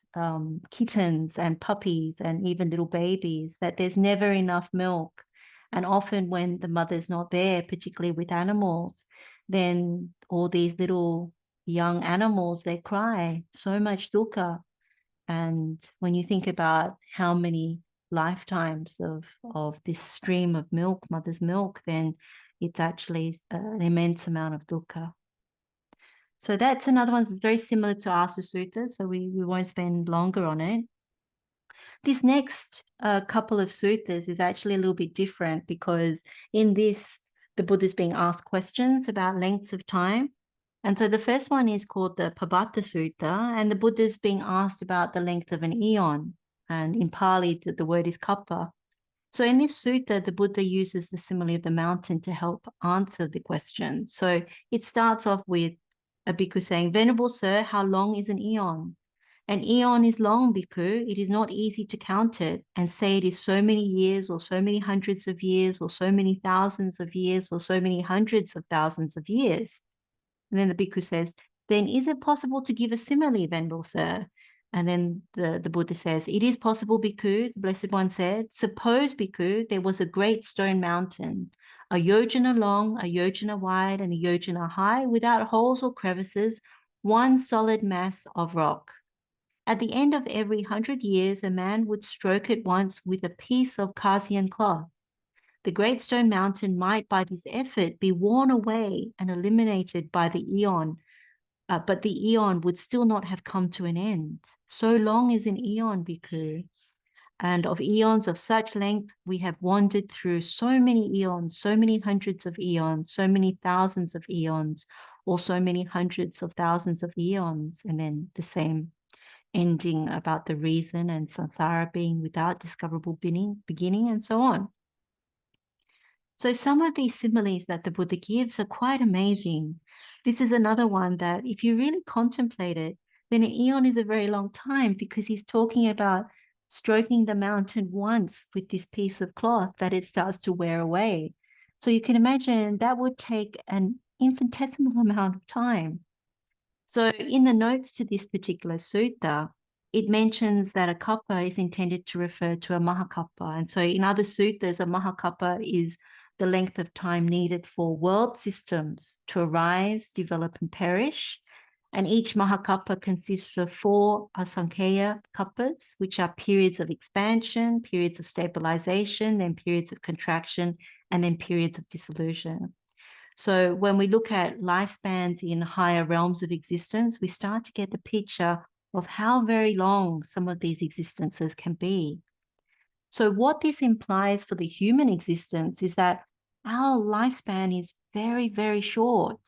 A: kittens and puppies and even little babies, that there's never enough milk. And often when the mother's not there, particularly with animals, then all these little young animals, they cry, so much dukkha. And when you think about how many lifetimes of this stream of milk, mother's milk, then it's actually an immense amount of dukkha. So that's another one that's very similar to Asa Sutta, so we won't spend longer on it. This next couple of suttas is actually a little bit different, because in this, the Buddha's being asked questions about lengths of time. And so the first one is called the Pabata Sutta, and the Buddha's being asked about the length of an eon. And in Pali, the word is kappa. So in this sutta, the Buddha uses the simile of the mountain to help answer the question. So it starts off with a bhikkhu saying, Venerable Sir, how long is an eon? An eon is long, bhikkhu. It is not easy to count it and say it is so many years or so many hundreds of years or so many thousands of years or so many hundreds of thousands of years. And then the bhikkhu says, then is it possible to give a simile, Venerable Sir? And then the Buddha says, it is possible, bhikkhu. The Blessed One said, suppose, bhikkhu, there was a great stone mountain, a yojana long, a yojana wide, and a yojana high, without holes or crevices, one solid mass of rock. At the end of every 100 years, a man would stroke it once with a piece of Kasian cloth. The great stone mountain might, by this effort, be worn away and eliminated by the eon, but the eon would still not have come to an end. So long is an eon, bhikkhu. And of eons of such length, we have wandered through so many eons, so many hundreds of eons, so many thousands of eons, or so many hundreds of thousands of eons. And then the same ending about the reason and saṁsāra being without discoverable beginning, and so on. So some of these similes that the Buddha gives are quite amazing. This is another one that if you really contemplate it, then an eon is a very long time, because he's talking about stroking the mountain once with this piece of cloth that it starts to wear away. So you can imagine that would take an infinitesimal amount of time. So in the notes to this particular sutta, it mentions that a kappa is intended to refer to a mahakappa. And so in other suttas, a mahakappa is the length of time needed for world systems to arise, develop, and perish. And each mahakappa consists of 4 asankhya kappas, which are periods of expansion, periods of stabilization, then periods of contraction, and then periods of dissolution. So when we look at lifespans in higher realms of existence, we start to get the picture of how very long some of these existences can be. So what this implies for the human existence is that our lifespan is very, very short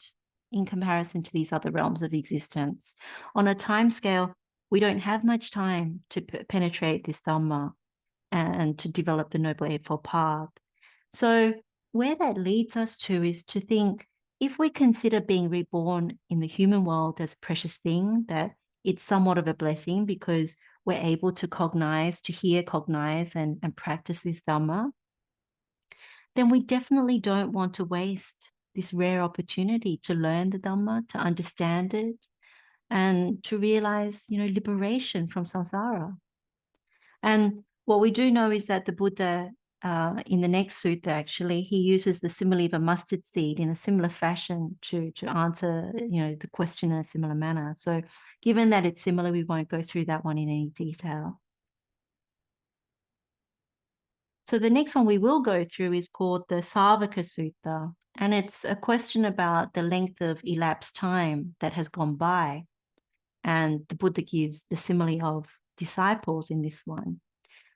A: in comparison to these other realms of existence. On a time scale, we don't have much time to penetrate this Dhamma and to develop the Noble Eightfold Path. So where that leads us to is to think, if we consider being reborn in the human world as a precious thing, that it's somewhat of a blessing because we're able to cognize, to hear, cognize, and practice this Dhamma, then we definitely don't want to waste this rare opportunity to learn the Dhamma, to understand it, and to realize, liberation from samsara. And what we do know is that the Buddha, in the next sutta, actually, he uses the simile of a mustard seed in a similar fashion to answer, the question in a similar manner. So given that it's similar, we won't go through that one in any detail. So the next one we will go through is called the Sāvaka Sutta, and it's a question about the length of elapsed time that has gone by. And the Buddha gives the simile of disciples in this one.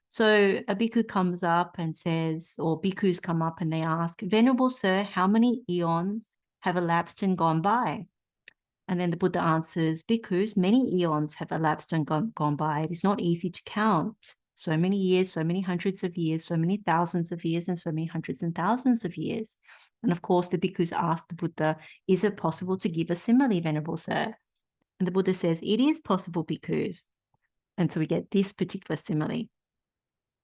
A: So a bhikkhu comes up and says, or bhikkhus come up and they ask, "Venerable Sir, how many eons have elapsed and gone by?" And then the Buddha answers, "Bhikkhus, many eons have elapsed and gone by. It is not easy to count. So many years, so many hundreds of years, so many thousands of years, and so many hundreds and thousands of years." And of course, the bhikkhus ask the Buddha, "Is it possible to give a simile, Venerable Sir?" And the Buddha says, "It is possible, bhikkhus." And so we get this particular simile.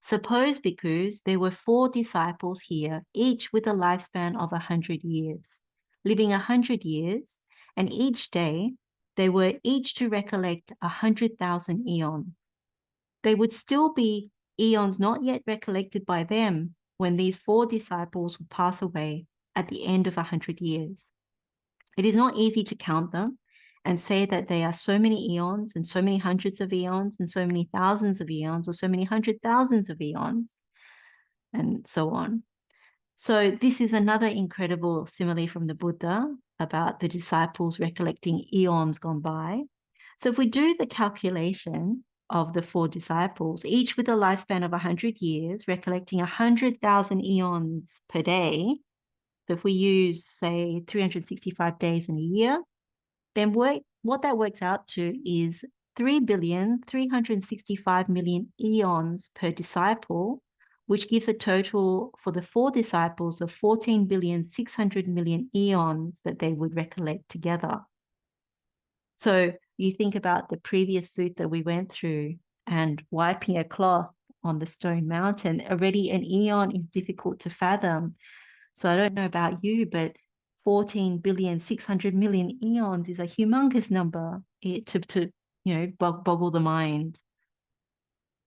A: "Suppose, bhikkhus, there were 4 disciples here, each with a lifespan of 100 years, living 100 years, and each day they were each to recollect 100,000 eons. They would still be eons not yet recollected by them when these 4 disciples would pass away at the end of 100 years. It is not easy to count them and say that they are so many eons and so many hundreds of eons and so many thousands of eons or so many 100,000s of eons and so on." So this is another incredible simile from the Buddha about the disciples recollecting eons gone by. So if we do the calculation of the 4 disciples, each with a lifespan of 100 years, recollecting 100,000 eons per day, so if we use, say, 365 days in a year, then what that works out to is 3,365,000,000 eons per disciple, which gives a total for the 4 disciples of 14,600,000,000 eons that they would recollect together. So you think about the previous sutta we went through and wiping a cloth on the stone mountain. Already an eon is difficult to fathom. So I don't know about you, but 14,600,000,000 eons is a humongous number to boggle the mind.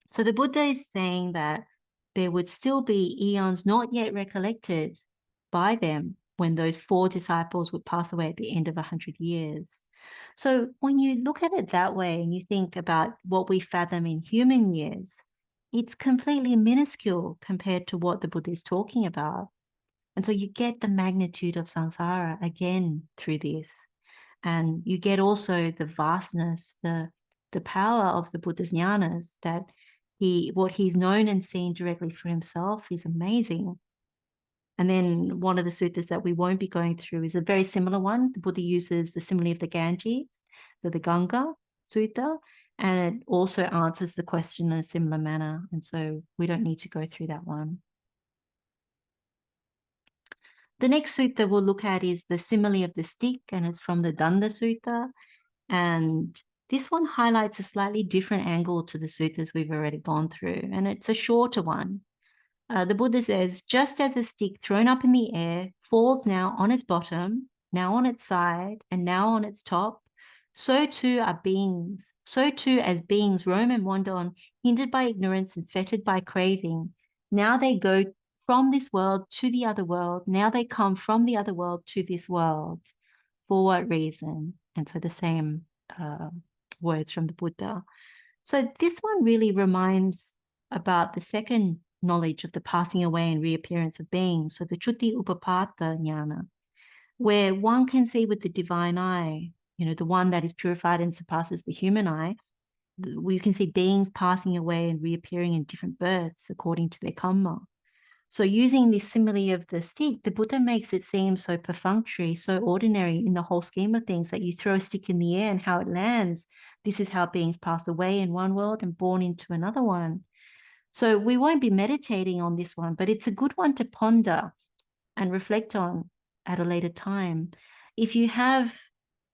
A: So the Buddha is saying that there would still be eons not yet recollected by them when those 4 disciples would pass away at the end of 100 years. So when you look at it that way and you think about what we fathom in human years, it's completely minuscule compared to what the Buddha is talking about. And so you get the magnitude of samsara again through this. And you get also the vastness, the power of the Buddha's jnanas, that what he's known and seen directly for himself is amazing. And then one of the suttas that we won't be going through is a very similar one. The Buddha uses the simile of the Ganges, so the Ganga Sutta, and it also answers the question in a similar manner. And so we don't need to go through that one. The next sutta we'll look at is the simile of the stick, and it's from the Danda Sutta. And this one highlights a slightly different angle to the suttas we've already gone through, and it's a shorter one. The Buddha says, "Just as a stick thrown up in the air falls now on its bottom, now on its side, and now on its top, so too are beings. So too as beings roam and wander on, hindered by ignorance and fettered by craving. Now they go from this world to the other world. Now they come from the other world to this world. For what reason?" And so the same words from the Buddha. So this one really reminds about the second knowledge of the passing away and reappearance of beings, so the Chutti Upapata jnana, where one can see with the divine eye, the one that is purified and surpasses the human eye, we can see beings passing away and reappearing in different births according to their kamma. So using this simile of the stick, the Buddha makes it seem so perfunctory, so ordinary in the whole scheme of things, that you throw a stick in the air and how it lands. This is how beings pass away in one world and born into another one. So we won't be meditating on this one, but it's a good one to ponder and reflect on at a later time. If you have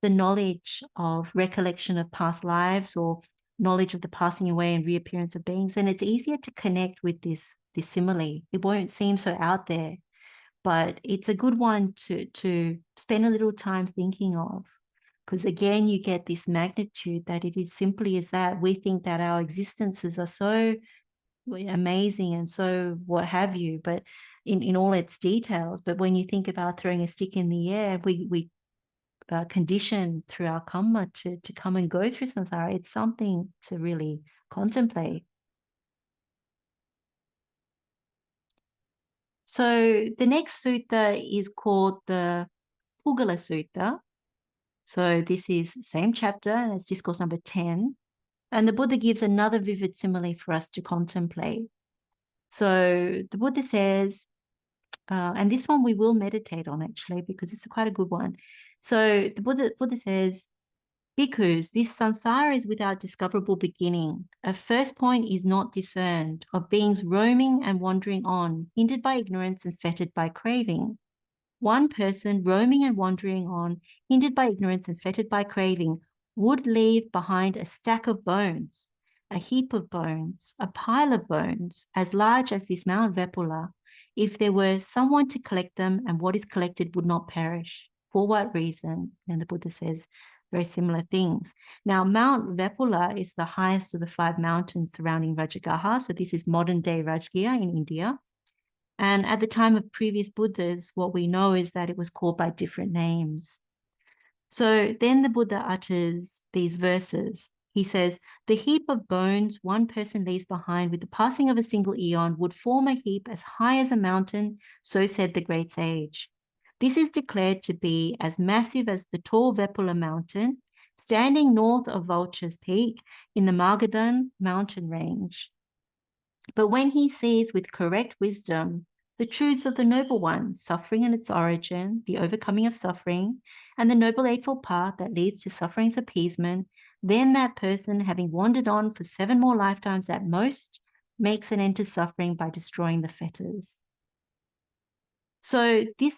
A: the knowledge of recollection of past lives or knowledge of the passing away and reappearance of beings, then it's easier to connect with this simile. It won't seem so out there, but it's a good one to spend a little time thinking of, because again, you get this magnitude that it is simply as that. We think that our existences are so amazing and so what have you, but in all its details. But when you think about throwing a stick in the air, we conditioned through our kamma to come and go through samsara. It's something to really contemplate. So the next sutta is called the Pugala Sutta. So this is same chapter, and it's discourse number 10. And the Buddha gives another vivid simile for us to contemplate. So the Buddha says, and this one we will meditate on actually, because it's quite a good one. So the Buddha says, because this samsara is without discoverable beginning. A first point is not discerned of beings roaming and wandering on, hindered by ignorance and fettered by craving. One person roaming and wandering on, hindered by ignorance and fettered by craving, would leave behind a stack of bones, a heap of bones, a pile of bones, as large as this Mount Vepula, if there were someone to collect them and what is collected would not perish. For what reason? And the Buddha says very similar things. Now, Mount Vepula is the highest of the 5 mountains surrounding Rajagaha. So this is modern-day Rajgir in India. And at the time of previous Buddhas, what we know is that it was called by different names. So then the Buddha utters these verses. He says, the heap of bones one person leaves behind with the passing of a single eon would form a heap as high as a mountain, so said the great sage. This is declared to be as massive as the tall Vepula mountain, standing north of Vulture's Peak in the Magadhan mountain range. But when he sees with correct wisdom the truths of the Noble One, suffering and its origin, the overcoming of suffering, and the Noble Eightfold Path that leads to suffering's appeasement, then that person, having wandered on for 7 more lifetimes at most, makes an end to suffering by destroying the fetters. So this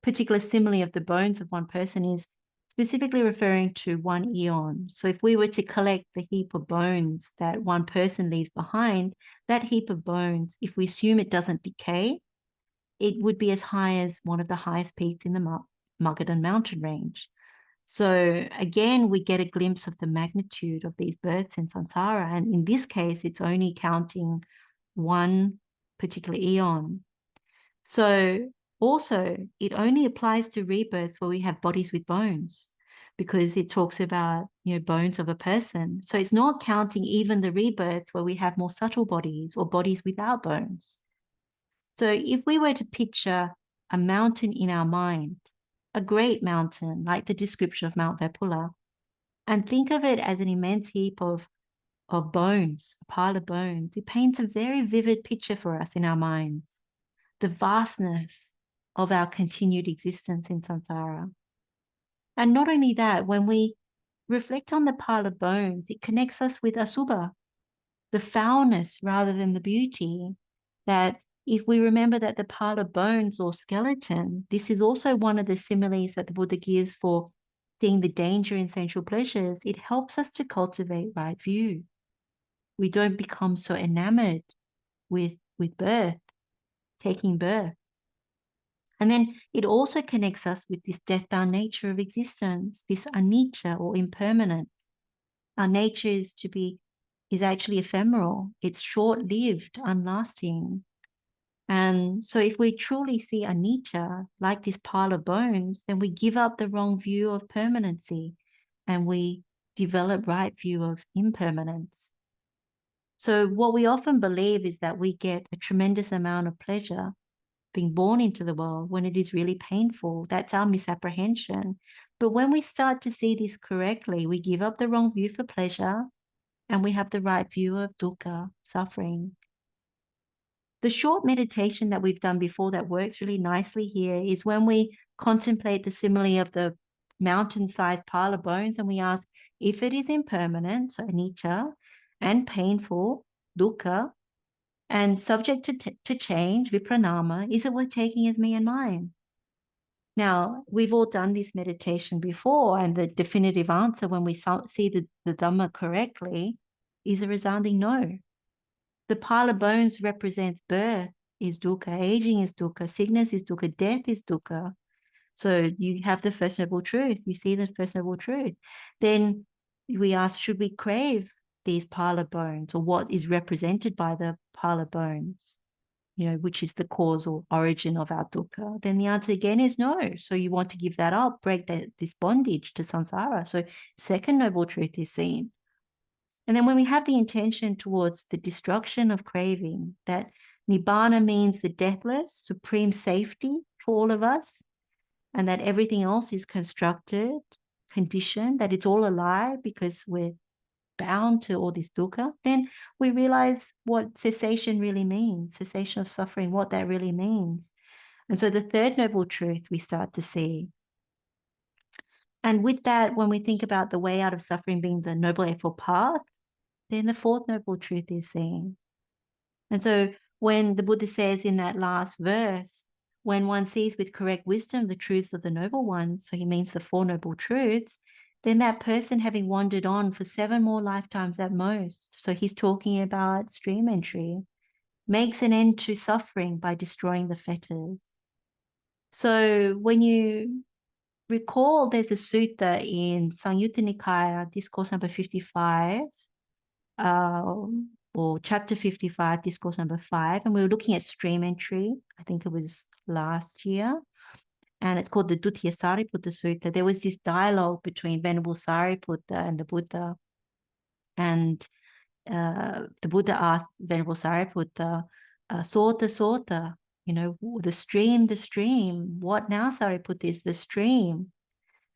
A: particular simile of the bones of one person is specifically referring to 1 eon. So if we were to collect the heap of bones that one person leaves behind, that heap of bones, if we assume it doesn't decay, it would be as high as one of the highest peaks in the Magadhan mountain range. So again, we get a glimpse of the magnitude of these births in samsara. And in this case, it's only counting 1 particular eon. So also, it only applies to rebirths where we have bodies with bones, because it talks about, bones of a person. So it's not counting even the rebirths where we have more subtle bodies or bodies without bones. So if we were to picture a mountain in our mind, a great mountain, like the description of Mount Vepula, and think of it as an immense heap of bones, a pile of bones, it paints a very vivid picture for us in our minds. The vastness of our continued existence in samsara. And not only that, when we reflect on the pile of bones, it connects us with asubha, the foulness rather than the beauty. That if we remember that the pile of bones or skeleton, this is also one of the similes that the Buddha gives for seeing the danger in sensual pleasures, it helps us to cultivate right view. We don't become so enamored with birth, taking birth. And then it also connects us with this death-bound nature of existence, this anicca or impermanence. Our nature is actually ephemeral. It's short-lived, unlasting. And so if we truly see anicca like this pile of bones, then we give up the wrong view of permanency and we develop right view of impermanence. So what we often believe is that we get a tremendous amount of pleasure being born into the world when it is really painful. That's our misapprehension. But when we start to see this correctly, we give up the wrong view for pleasure and we have the right view of dukkha, suffering. The short meditation that we've done before that works really nicely here is when we contemplate the simile of the mountain-sized pile of bones and we ask, if it is impermanent, so anicca, and painful, dukkha, and subject to change, vipranama, is it worth taking as me and mine? Now, we've all done this meditation before, and the definitive answer when we see the Dhamma correctly is a resounding no. The pile of bones represents birth is dukkha, aging is dukkha, sickness is dukkha, death is dukkha. So you have the First Noble Truth. You see the First Noble Truth. Then we ask, should we crave these pile of bones, or what is represented by the pile of bones, which is the causal origin of our dukkha? Then the answer again is no. So you want to give that up, break this bondage to samsara. So second Noble Truth is seen. And then when we have the intention towards the destruction of craving, that nibbana means the deathless, supreme safety for all of us, and that everything else is constructed, conditioned, that it's all a lie because we're bound to all this dukkha, then we realize what cessation really means, cessation of suffering, what that really means. And so the third Noble Truth we start to see. And with that, when we think about the way out of suffering being the Noble Eightfold Path, then the fourth Noble Truth is seen. And so when the Buddha says in that last verse, when one sees with correct wisdom the truths of the Noble Ones, so he means the Four Noble Truths, then that person, having wandered on for 7 more lifetimes at most, so he's talking about stream entry, makes an end to suffering by destroying the fetters. So when you recall, there's a sutta in Saṁyutta Nikāya, Discourse number 55, or chapter 55, discourse number 5, and we were looking at stream entry. I think it was last year, and it's called the Duttiya Sariputta Sutta. There was this dialogue between Venerable Sariputta and the Buddha, and the Buddha asked Venerable Sariputta, Sota, the stream, what now, Sariputta, is the stream?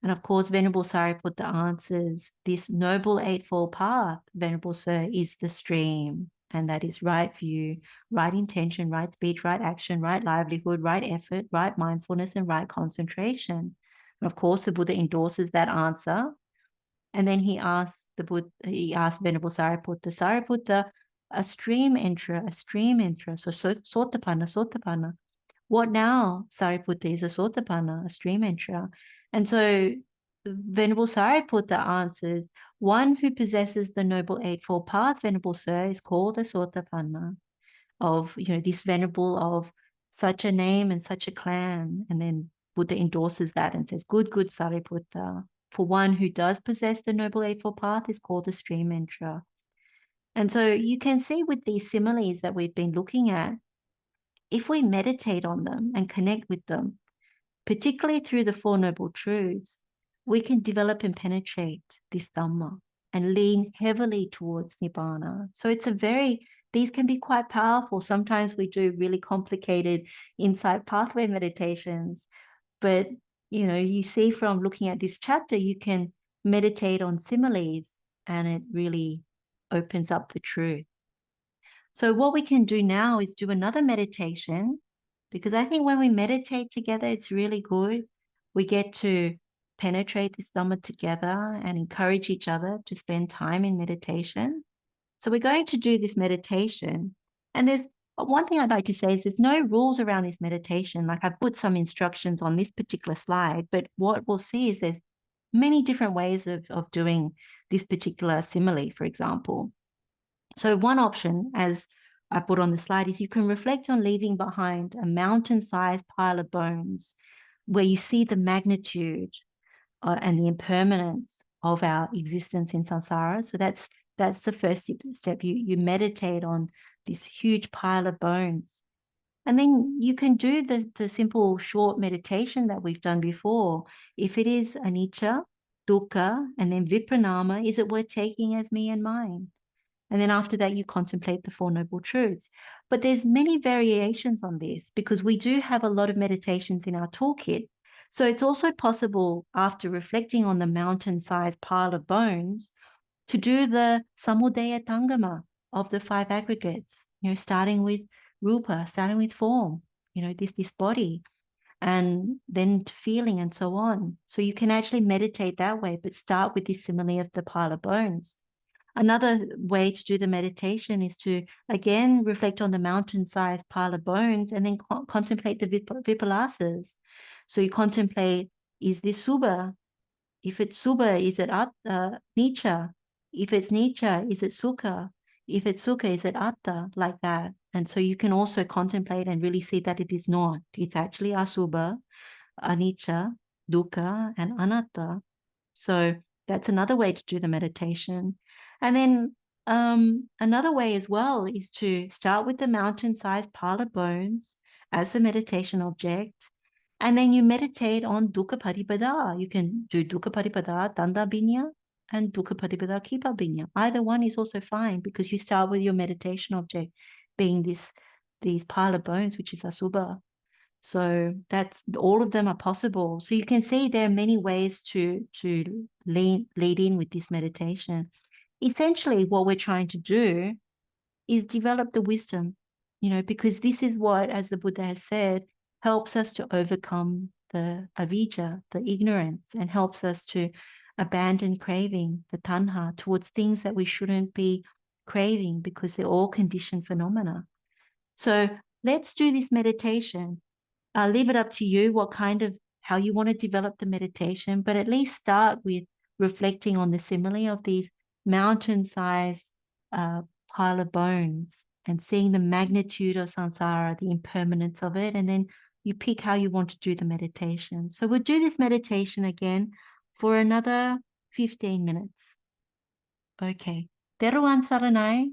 A: And of course, Venerable Sariputta answers, this Noble Eightfold Path, Venerable Sir, is the stream. And that is right view, right intention, right speech, right action, right livelihood, right effort, right mindfulness, and right concentration. And of course, the Buddha endorses that answer. And then he asked Venerable Sariputta, a stream enterer, so Sotapanna. What now, Sariputta, is a Sotapanna, a stream enterer? And so Venerable Sariputta answers, one who possesses the Noble Eightfold Path, Venerable Sir, is called a Sotapanna, of, this venerable of such a name and such a clan. And then Buddha endorses that and says, good Sariputta, for one who does possess the Noble Eightfold Path is called a stream enterer. And so you can see with these similes that we've been looking at, if we meditate on them and connect with them, particularly through the Four Noble Truths, we can develop and penetrate this Dhamma and lean heavily towards Nibbana. So these can be quite powerful. Sometimes we do really complicated insight pathway meditations, but you see from looking at this chapter, you can meditate on similes and it really opens up the truth. So what we can do now is do another meditation, because I think when we meditate together, it's really good. We get to penetrate this Dhamma together and encourage each other to spend time in meditation. So we're going to do this meditation. And there's one thing I'd like to say is there's no rules around this meditation. Like I've put some instructions on this particular slide, but what we'll see is there's many different ways of doing this particular simile, for example. So one option, as I put on the slide, is you can reflect on leaving behind a mountain-sized pile of bones where you see the magnitude and the impermanence of our existence in samsara. So that's the first step. You meditate on this huge pile of bones. And then you can do the simple short meditation that we've done before. If it is anicca, dukkha, and then vipranama, is it worth taking as me and mine? And then after that, you contemplate the Four Noble Truths. But there's many variations on this because we do have a lot of meditations in our toolkit. So it's also possible, after reflecting on the mountain-sized pile of bones, to do the samudaya tangama of the five aggregates, starting with rupa, starting with form, this body, and then to feeling and so on. So you can actually meditate that way, but start with this simile of the pile of bones. Another way to do the meditation is to, again, reflect on the mountain-sized pile of bones and then contemplate the vipalasas. So you contemplate, is this subha? If it's subha, is it nicca? If it's nicca, is it sukha? If it's sukha, is it atta? Like that. And so you can also contemplate and really see that it is not. It's actually asubha, anicca, dukkha, and anatta. So that's another way to do the meditation. And then another way as well is to start with the mountain-sized pile of bones as the meditation object. And then you meditate on dukkha paripada. You can do dukkha paripada, danda binya, and dukkha paripada, kipa binya. Either one is also fine because you start with your meditation object being these pile of bones, which is asubha. So that's all of them are possible. So you can see there are many ways to lead in with this meditation. Essentially, what we're trying to do is develop the wisdom, because this is what, as the Buddha has said, helps us to overcome the avijja, the ignorance, and helps us to abandon craving, the tanha, towards things that we shouldn't be craving because they're all conditioned phenomena. So let's do this meditation. I'll leave it up to you how you want to develop the meditation, but at least start with reflecting on the simile of these mountain-sized pile of bones and seeing the magnitude of samsara, the impermanence of it, and then you pick how you want to do the meditation. So we'll do this meditation again for another 15 minutes. Okay. Teruan saranai.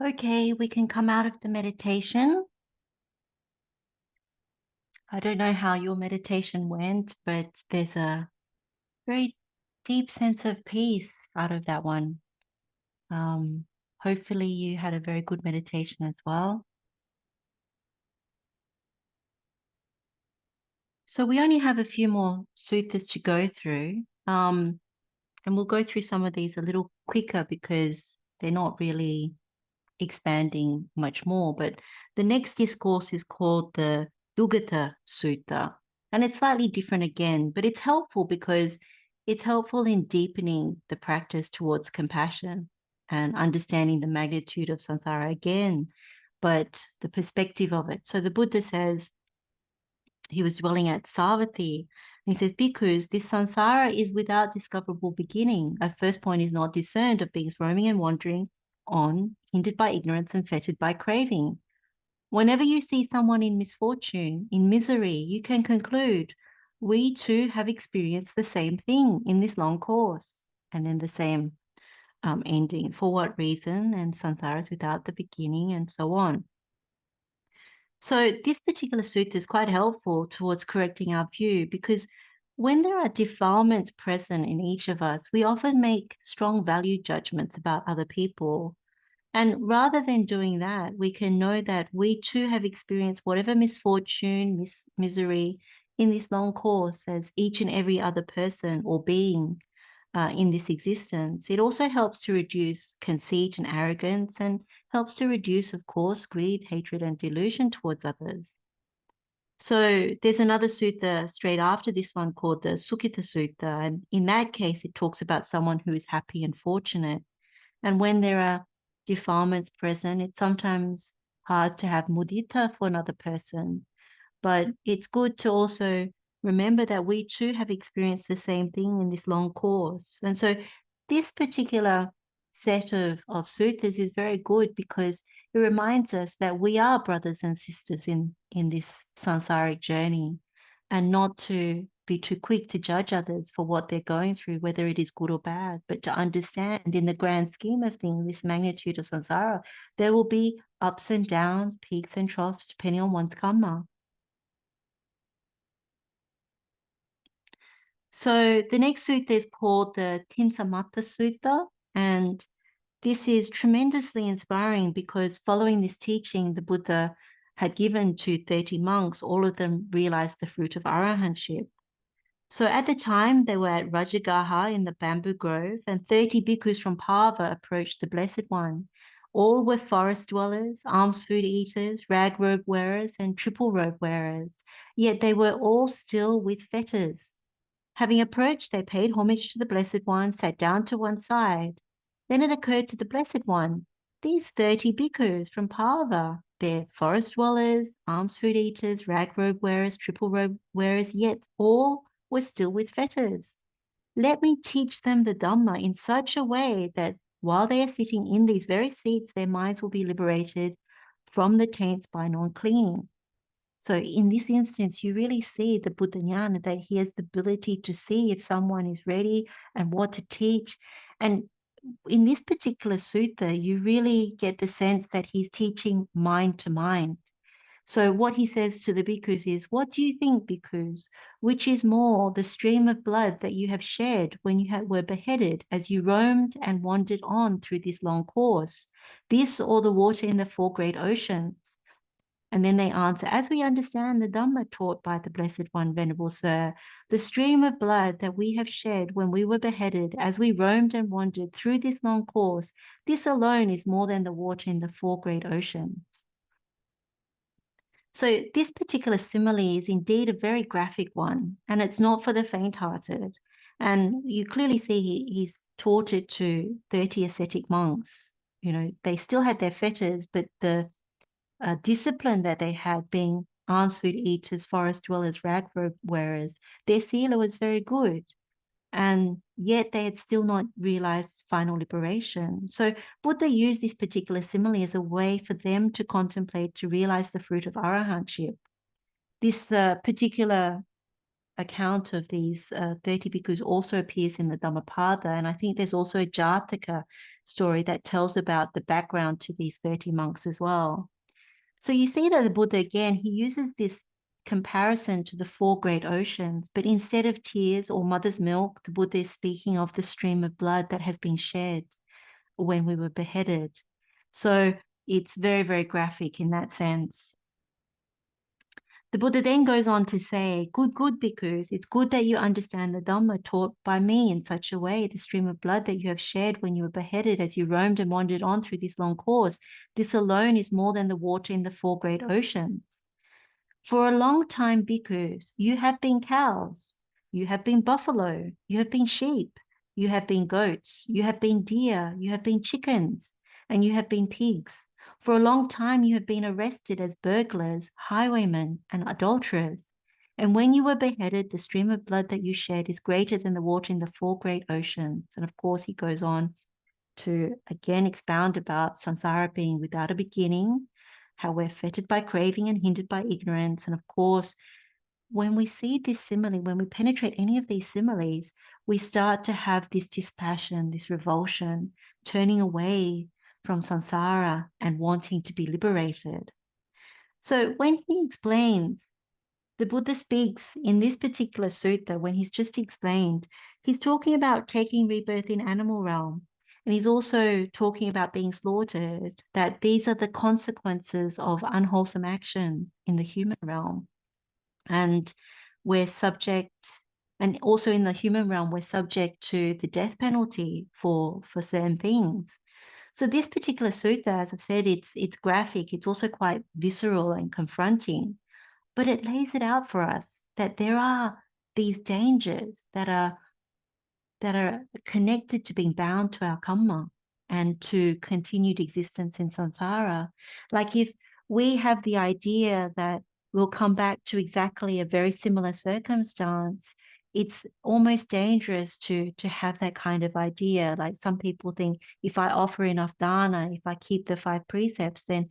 A: Okay, we can come out of the meditation. I don't know how your meditation went, but there's a very deep sense of peace out of that one. Hopefully you had a very good meditation as well. So we only have a few more suttas to go through. And we'll go through some of these a little quicker because they're not really expanding much more. But the next discourse is called the Dukkha Sutta. And it's slightly different again, but it's helpful because it's helpful in deepening the practice towards compassion and understanding the magnitude of samsara again, but the perspective of it. So the Buddha says, he was dwelling at Savatthi. And he says, because this samsara is without discoverable beginning. A first point is not discerned of beings roaming and wandering on, hindered by ignorance and fettered by craving. Whenever you see someone in misfortune, in misery, you can conclude, we too have experienced the same thing in this long course. And then the same ending. For what reason? And samsara is without the beginning, and so on. So this particular sutta is quite helpful towards correcting our view, because when there are defilements present in each of us, we often make strong value judgments about other people. And rather than doing that, we can know that we too have experienced whatever misfortune, misery in this long course as each and every other person or being in this existence. It also helps to reduce conceit and arrogance, and helps to reduce, of course, greed, hatred, and delusion towards others. So there's another sutta straight after this one called the Sukhita Sutta. And in that case, it talks about someone who is happy and fortunate. And when there are defilements present, it's sometimes hard to have mudita for another person. But it's good to also remember that we too have experienced the same thing in this long course. And so this particular set of suttas is very good because it reminds us that we are brothers and sisters in this samsaric journey, and not to be too quick to judge others for what they're going through, whether it is good or bad, but to understand in the grand scheme of things, this magnitude of samsara, there will be ups and downs, peaks and troughs, depending on one's kamma. So the next sutta is called the Tinsamata Sutta, and this is tremendously inspiring because following this teaching, the Buddha had given to 30 monks, all of them realized the fruit of arahantship. So at the time, they were at Rajagaha in the bamboo grove, and 30 bhikkhus from Pava approached the Blessed One. All were forest dwellers, alms food eaters, rag robe wearers, and triple robe wearers, yet they were all still with fetters. Having approached, they paid homage to the Blessed One, sat down to one side. Then it occurred to the Blessed One, these 30 bhikkhus from Pava, they're forest dwellers, alms food eaters, rag robe wearers, triple robe wearers, yet all were still with fetters. Let me teach them the Dhamma in such a way that while they are sitting in these very seats, their minds will be liberated from the taints by non-clinging. So in this instance, you really see the Buddha Jnana, that he has the ability to see if someone is ready and what to teach. And in this particular sutta, you really get the sense that he's teaching mind to mind. So what he says to the bhikkhus is, what do you think, bhikkhus? Which is more, the stream of blood that you have shed when you were beheaded as you roamed and wandered on through this long course, this or the water in the four great oceans? And then they answer, as we understand the Dhamma taught by the Blessed One, Venerable Sir, the stream of blood that we have shed when we were beheaded, as we roamed and wandered through this long course, this alone is more than the water in the four great oceans. So this particular simile is indeed a very graphic one, and it's not for the faint-hearted. And you clearly see he's taught it to 30 ascetic monks. You know, they still had their fetters, but the discipline that they had, being alms food eaters, forest dwellers, rag robe wearers, their sila was very good. And yet they had still not realized final liberation. So Buddha used this particular simile as a way for them to contemplate, to realize the fruit of arahantship. This particular account of these 30 bhikkhus also appears in the Dhammapada, and I think there's also a Jataka story that tells about the background to these 30 monks as well. So you see that the Buddha, again, he uses this comparison to the four great oceans, but instead of tears or mother's milk, the Buddha is speaking of the stream of blood that has been shed when we were beheaded. So it's very, very graphic in that sense. The Buddha then goes on to say, good, bhikkhus, it's good that you understand the Dhamma taught by me in such a way, the stream of blood that you have shed when you were beheaded as you roamed and wandered on through this long course. This alone is more than the water in the four great oceans. For a long time, bhikkhus, you have been cows, you have been buffalo, you have been sheep, you have been goats, you have been deer, you have been chickens, and you have been pigs. For a long time, you have been arrested as burglars, highwaymen, and adulterers. And when you were beheaded, the stream of blood that you shed is greater than the water in the four great oceans. And of course, he goes on to again expound about samsara being without a beginning, how we're fettered by craving and hindered by ignorance. And of course, when we see this simile, when we penetrate any of these similes, we start to have this dispassion, this revulsion, turning away from samsara and wanting to be liberated. So when he explains, the Buddha speaks in this particular sutta, when he's just explained, he's talking about taking rebirth in animal realm. And he's also talking about being slaughtered, that these are the consequences of unwholesome action in the human realm. And we're subject, and also in the human realm, we're subject to the death penalty for certain things. So this particular sutta, as I've said, it's graphic. It's also quite visceral and confronting, but it lays it out for us that there are these dangers that are connected to being bound to our kamma and to continued existence in samsara. Like if we have the idea that we'll come back to exactly a very similar circumstance, it's almost dangerous to have that kind of idea. Like some people think, if I offer enough dana, if I keep the 5 precepts, then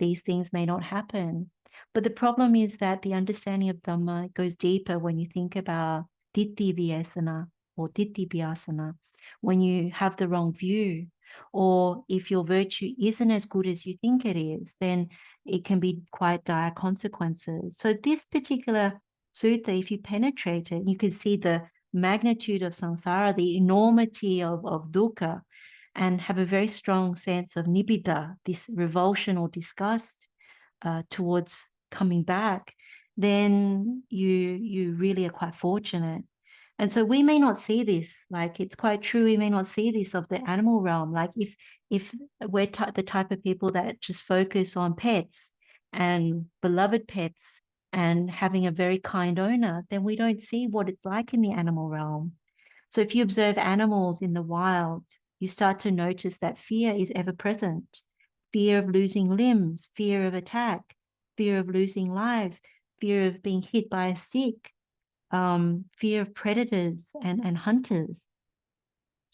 A: these things may not happen. But the problem is that the understanding of Dhamma goes deeper when you think about ditti vyasana or ditti vyasana, when you have the wrong view, or if your virtue isn't as good as you think it is, then it can be quite dire consequences. So this particular sutta, if you penetrate it, you can see the magnitude of samsara, the enormity of dukkha, and have a very strong sense of nibbida, this revulsion or disgust towards coming back, then you really are quite fortunate. And so we may not see this, like it's quite true, we may not see this of the animal realm. Like if we're the type of people that just focus on pets and beloved pets and having a very kind owner, then we don't see what it's like in the animal realm. So if you observe animals in the wild, you start to notice that fear is ever present. Fear of losing limbs, fear of attack, fear of losing lives, fear of being hit by a stick, fear of predators and hunters.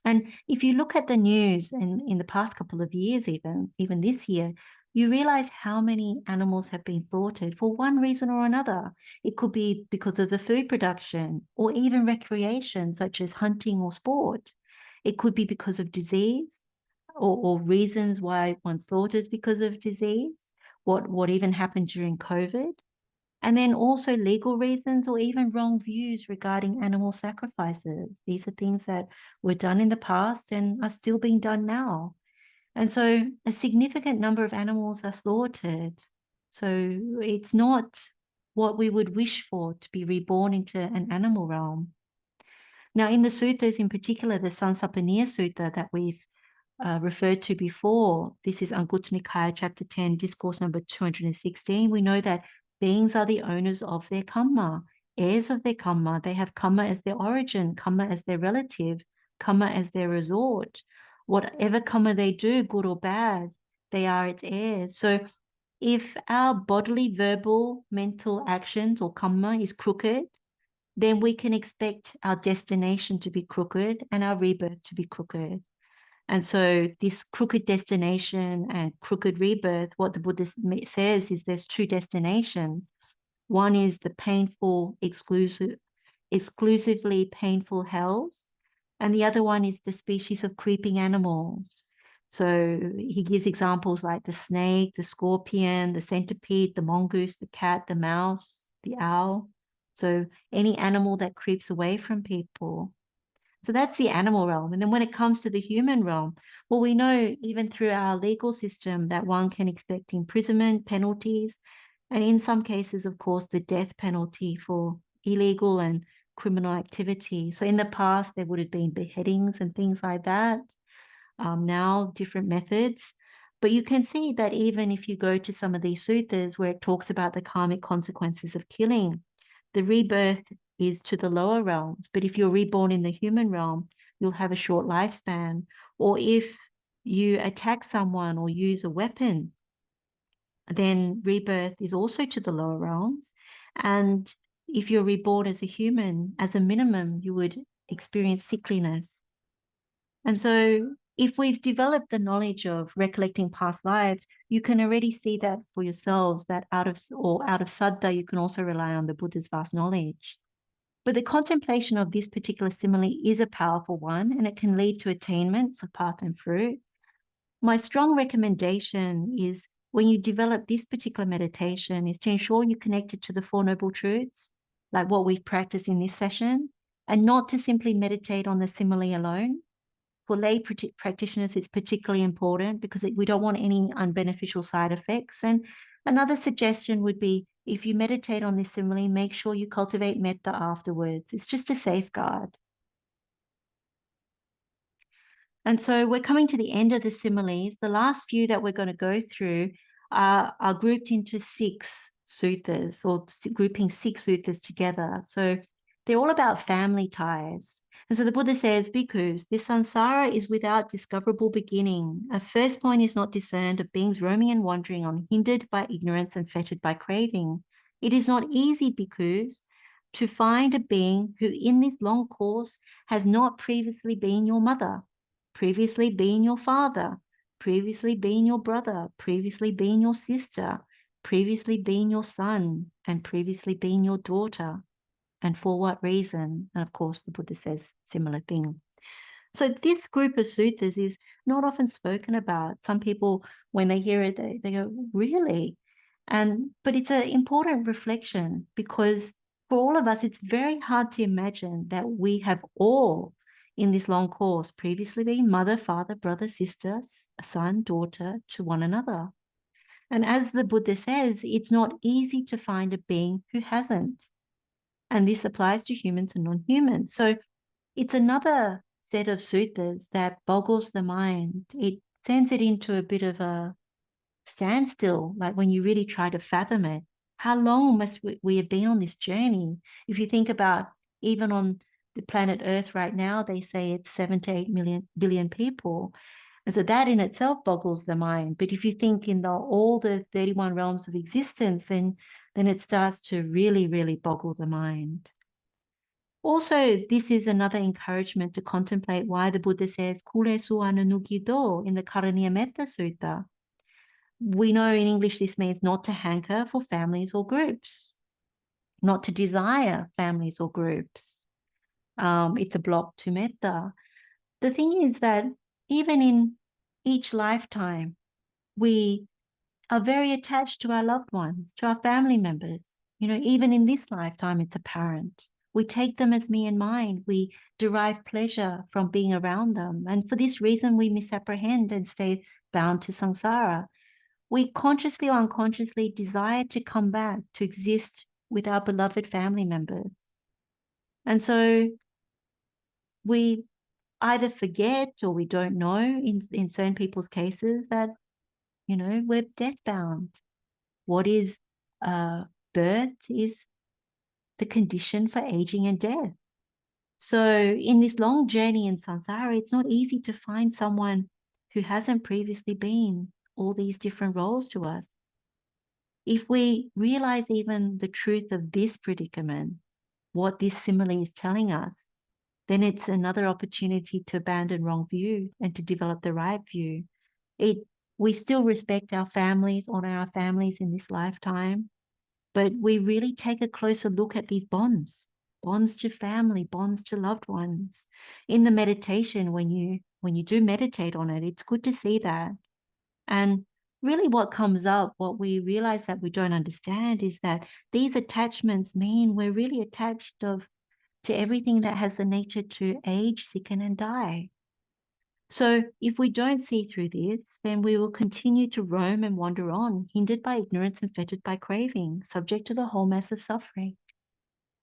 A: And if you look at the news in the past couple of years, even this year, you realize how many animals have been slaughtered for one reason or another. It could be because of the food production or even recreation, such as hunting or sport. It could be because of disease or reasons why one slaughters because of disease, what even happened during COVID. And then also legal reasons or even wrong views regarding animal sacrifices. These are things that were done in the past and are still being done now. And so a significant number of animals are slaughtered. So it's not what we would wish for, to be reborn into an animal realm. Now, in the suttas, in particular, the Sansapaniya Sutta that we've referred to before, this is Anguttara Nikāya, chapter 10, discourse number 216. We know that beings are the owners of their kamma, heirs of their kamma. They have kamma as their origin, kamma as their relative, kamma as their resort. Whatever kamma they do, good or bad, they are its heirs. So if our bodily, verbal, mental actions or kamma is crooked, then we can expect our destination to be crooked and our rebirth to be crooked. And so this crooked destination and crooked rebirth, what the Buddha says is there's 2 destinations. One is the painful, exclusively painful hells, And the other one is the species of creeping animals. So he gives examples like the snake, the scorpion, the centipede, the mongoose, the cat, the mouse, the owl. So any animal that creeps away from people. So that's the animal realm. And then when it comes to the human realm, well, we know even through our legal system that one can expect imprisonment, penalties, and in some cases, of course, the death penalty for illegal and criminal activity. So in the past, there would have been beheadings and things like that. Now, different methods. But you can see that even if you go to some of these suttas where it talks about the karmic consequences of killing, the rebirth is to the lower realms. But if you're reborn in the human realm, you'll have a short lifespan. Or if you attack someone or use a weapon, then rebirth is also to the lower realms. And if you're reborn as a human, as a minimum, you would experience sickliness. And so if we've developed the knowledge of recollecting past lives, you can already see that for yourselves, that out of saddha, you can also rely on the Buddha's vast knowledge. But the contemplation of this particular simile is a powerful one, and it can lead to attainment, so path and fruit. My strong recommendation is when you develop this particular meditation is to ensure you're connected to the Four Noble Truths, like what we've practiced in this session, and not to simply meditate on the simile alone. For lay practitioners, it's particularly important because we don't want any unbeneficial side effects. And another suggestion would be if you meditate on this simile, make sure you cultivate metta afterwards. It's just a safeguard. And so we're coming to the end of the similes. The last few that we're going to go through are grouped into 6 suttas, or grouping 6 suttas together. So they're all about family ties. And so the Buddha says, bhikkhus, this samsara is without discoverable beginning. A first point is not discerned of beings roaming and wandering, unhindered by ignorance and fettered by craving. It is not easy, bhikkhus, to find a being who in this long course has not previously been your mother, previously been your father, previously been your brother, previously been your sister, previously been your son, and previously been your daughter. And for what reason? And of course, the Buddha says similar thing. So this group of suttas is not often spoken about. Some people, when they hear it, they go, really? But it's an important reflection, because for all of us, it's very hard to imagine that we have all in this long course previously been mother, father, brother, sister, son, daughter to one another. And as the Buddha says, it's not easy to find a being who hasn't. And this applies to humans and non-humans. So it's another set of suttas that boggles the mind. It sends it into a bit of a standstill, like when you really try to fathom it. How long must we have been on this journey? If you think about even on the planet Earth right now, they say it's 7 to 8 billion people. And so that in itself boggles the mind. But if you think in all the 31 realms of existence, then it starts to really, really boggle the mind. Also, this is another encouragement to contemplate why the Buddha says, Kure su ananugido in the Karaniya Metta Sutta. We know in English this means not to hanker for families or groups, not to desire families or groups. It's a block to metta. The thing is that even in each lifetime, we are very attached to our loved ones, to our family members. Even in this lifetime, it's apparent. We take them as me and mine. We derive pleasure from being around them. And for this reason, we misapprehend and stay bound to samsara. We consciously or unconsciously desire to come back to exist with our beloved family members. And so we either forget or we don't know in certain people's cases that, we're death bound. What is birth is the condition for aging and death. So in this long journey in samsara, it's not easy to find someone who hasn't previously been all these different roles to us. If we realize even the truth of this predicament, what this simile is telling us, then it's another opportunity to abandon wrong view and to develop the right view. We still respect our families, honor our families in this lifetime, but we really take a closer look at these bonds bonds to family, bonds to loved ones. In the meditation, when you do meditate on it, it's good to see that. And really what comes up, what we realize that we don't understand, is that these attachments mean we're really attached to everything that has the nature to age, sicken, and die. So if we don't see through this, then we will continue to roam and wander on, hindered by ignorance and fettered by craving, subject to the whole mass of suffering.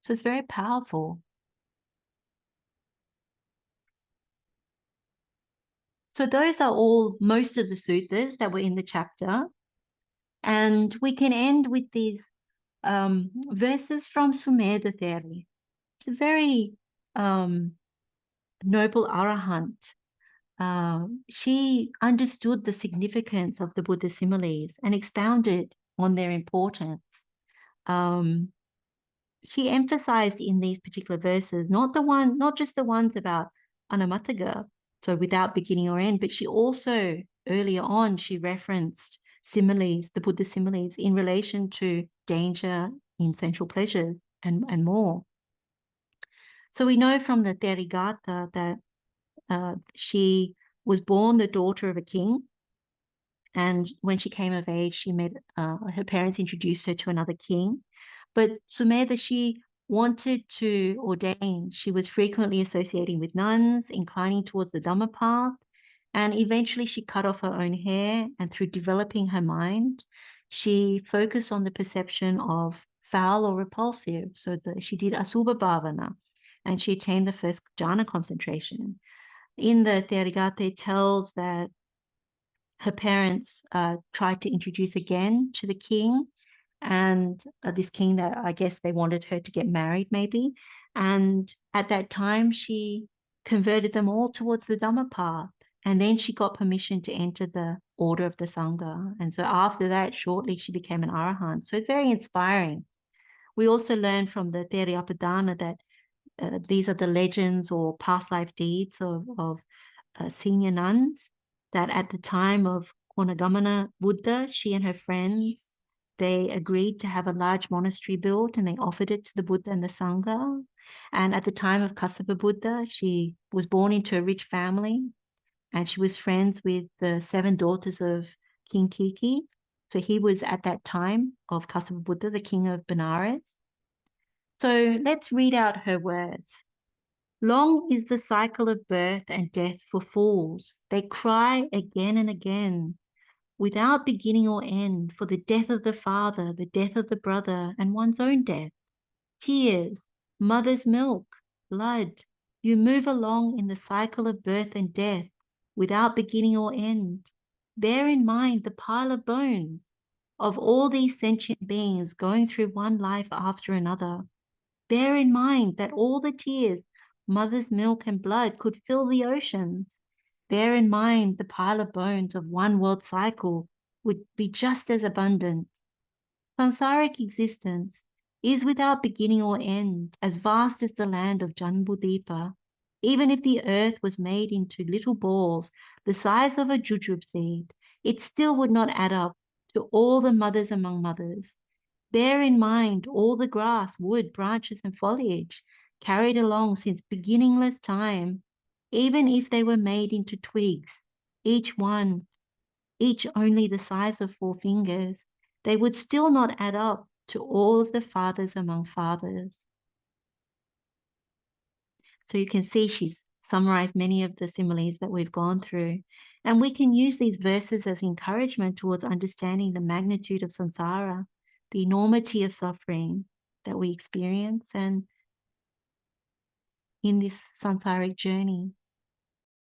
A: So it's very powerful. So those are most of the suttas that were in the chapter. And we can end with these verses from Sumedha Theri. It's a very noble arahant. She understood the significance of the Buddha similes and expounded on their importance. She emphasized in these particular verses, not just the ones about Anamataggavagga, so without beginning or end, but she also, earlier on, she referenced similes, the Buddha similes, in relation to danger in sensual pleasures and more. So we know from the Therigatha that she was born the daughter of a king. And when she came of age, she met, her parents introduced her to another king. But Sumedha, she wanted to ordain. She was frequently associating with nuns, inclining towards the Dhamma path. And eventually she cut off her own hair. And through developing her mind, she focused on the perception of foul or repulsive. So she did Asubha Bhavana, and she attained the first jhana concentration. In the Therigatha, it tells that her parents tried to introduce again to the king, and this king that I guess they wanted her to get married maybe. And at that time, she converted them all towards the Dhamma path. And then she got permission to enter the order of the Sangha. And so after that, shortly, she became an arahant. So it's very inspiring. We also learn from the Theriapadana that these are the legends or past life deeds of senior nuns, that at the time of Konagamana Buddha, she and her friends, they agreed to have a large monastery built, and they offered it to the Buddha and the Sangha. And at the time of Kassapa Buddha, she was born into a rich family, and she was friends with the 7 daughters of King Kiki. So he was at that time of Kassapa Buddha, the king of Benares. So let's read out her words. Long is the cycle of birth and death for fools. They cry again and again, without beginning or end, for the death of the father, the death of the brother, and one's own death. Tears, mother's milk, blood. You move along in the cycle of birth and death, without beginning or end. Bear in mind the pile of bones of all these sentient beings going through one life after another. Bear in mind that all the tears, mother's milk and blood could fill the oceans. Bear in mind the pile of bones of one world cycle would be just as abundant. Samsaric existence is without beginning or end, as vast as the land of Janbudipa. Even if the earth was made into little balls the size of a jujube seed, it still would not add up to all the mothers among mothers. Bear in mind all the grass, wood, branches, and foliage carried along since beginningless time, even if they were made into twigs, each only the size of 4 fingers, they would still not add up to all of the fathers among fathers. So you can see she's summarized many of the similes that we've gone through. And we can use these verses as encouragement towards understanding the magnitude of samsara, the enormity of suffering that we experience and in this samsaric journey.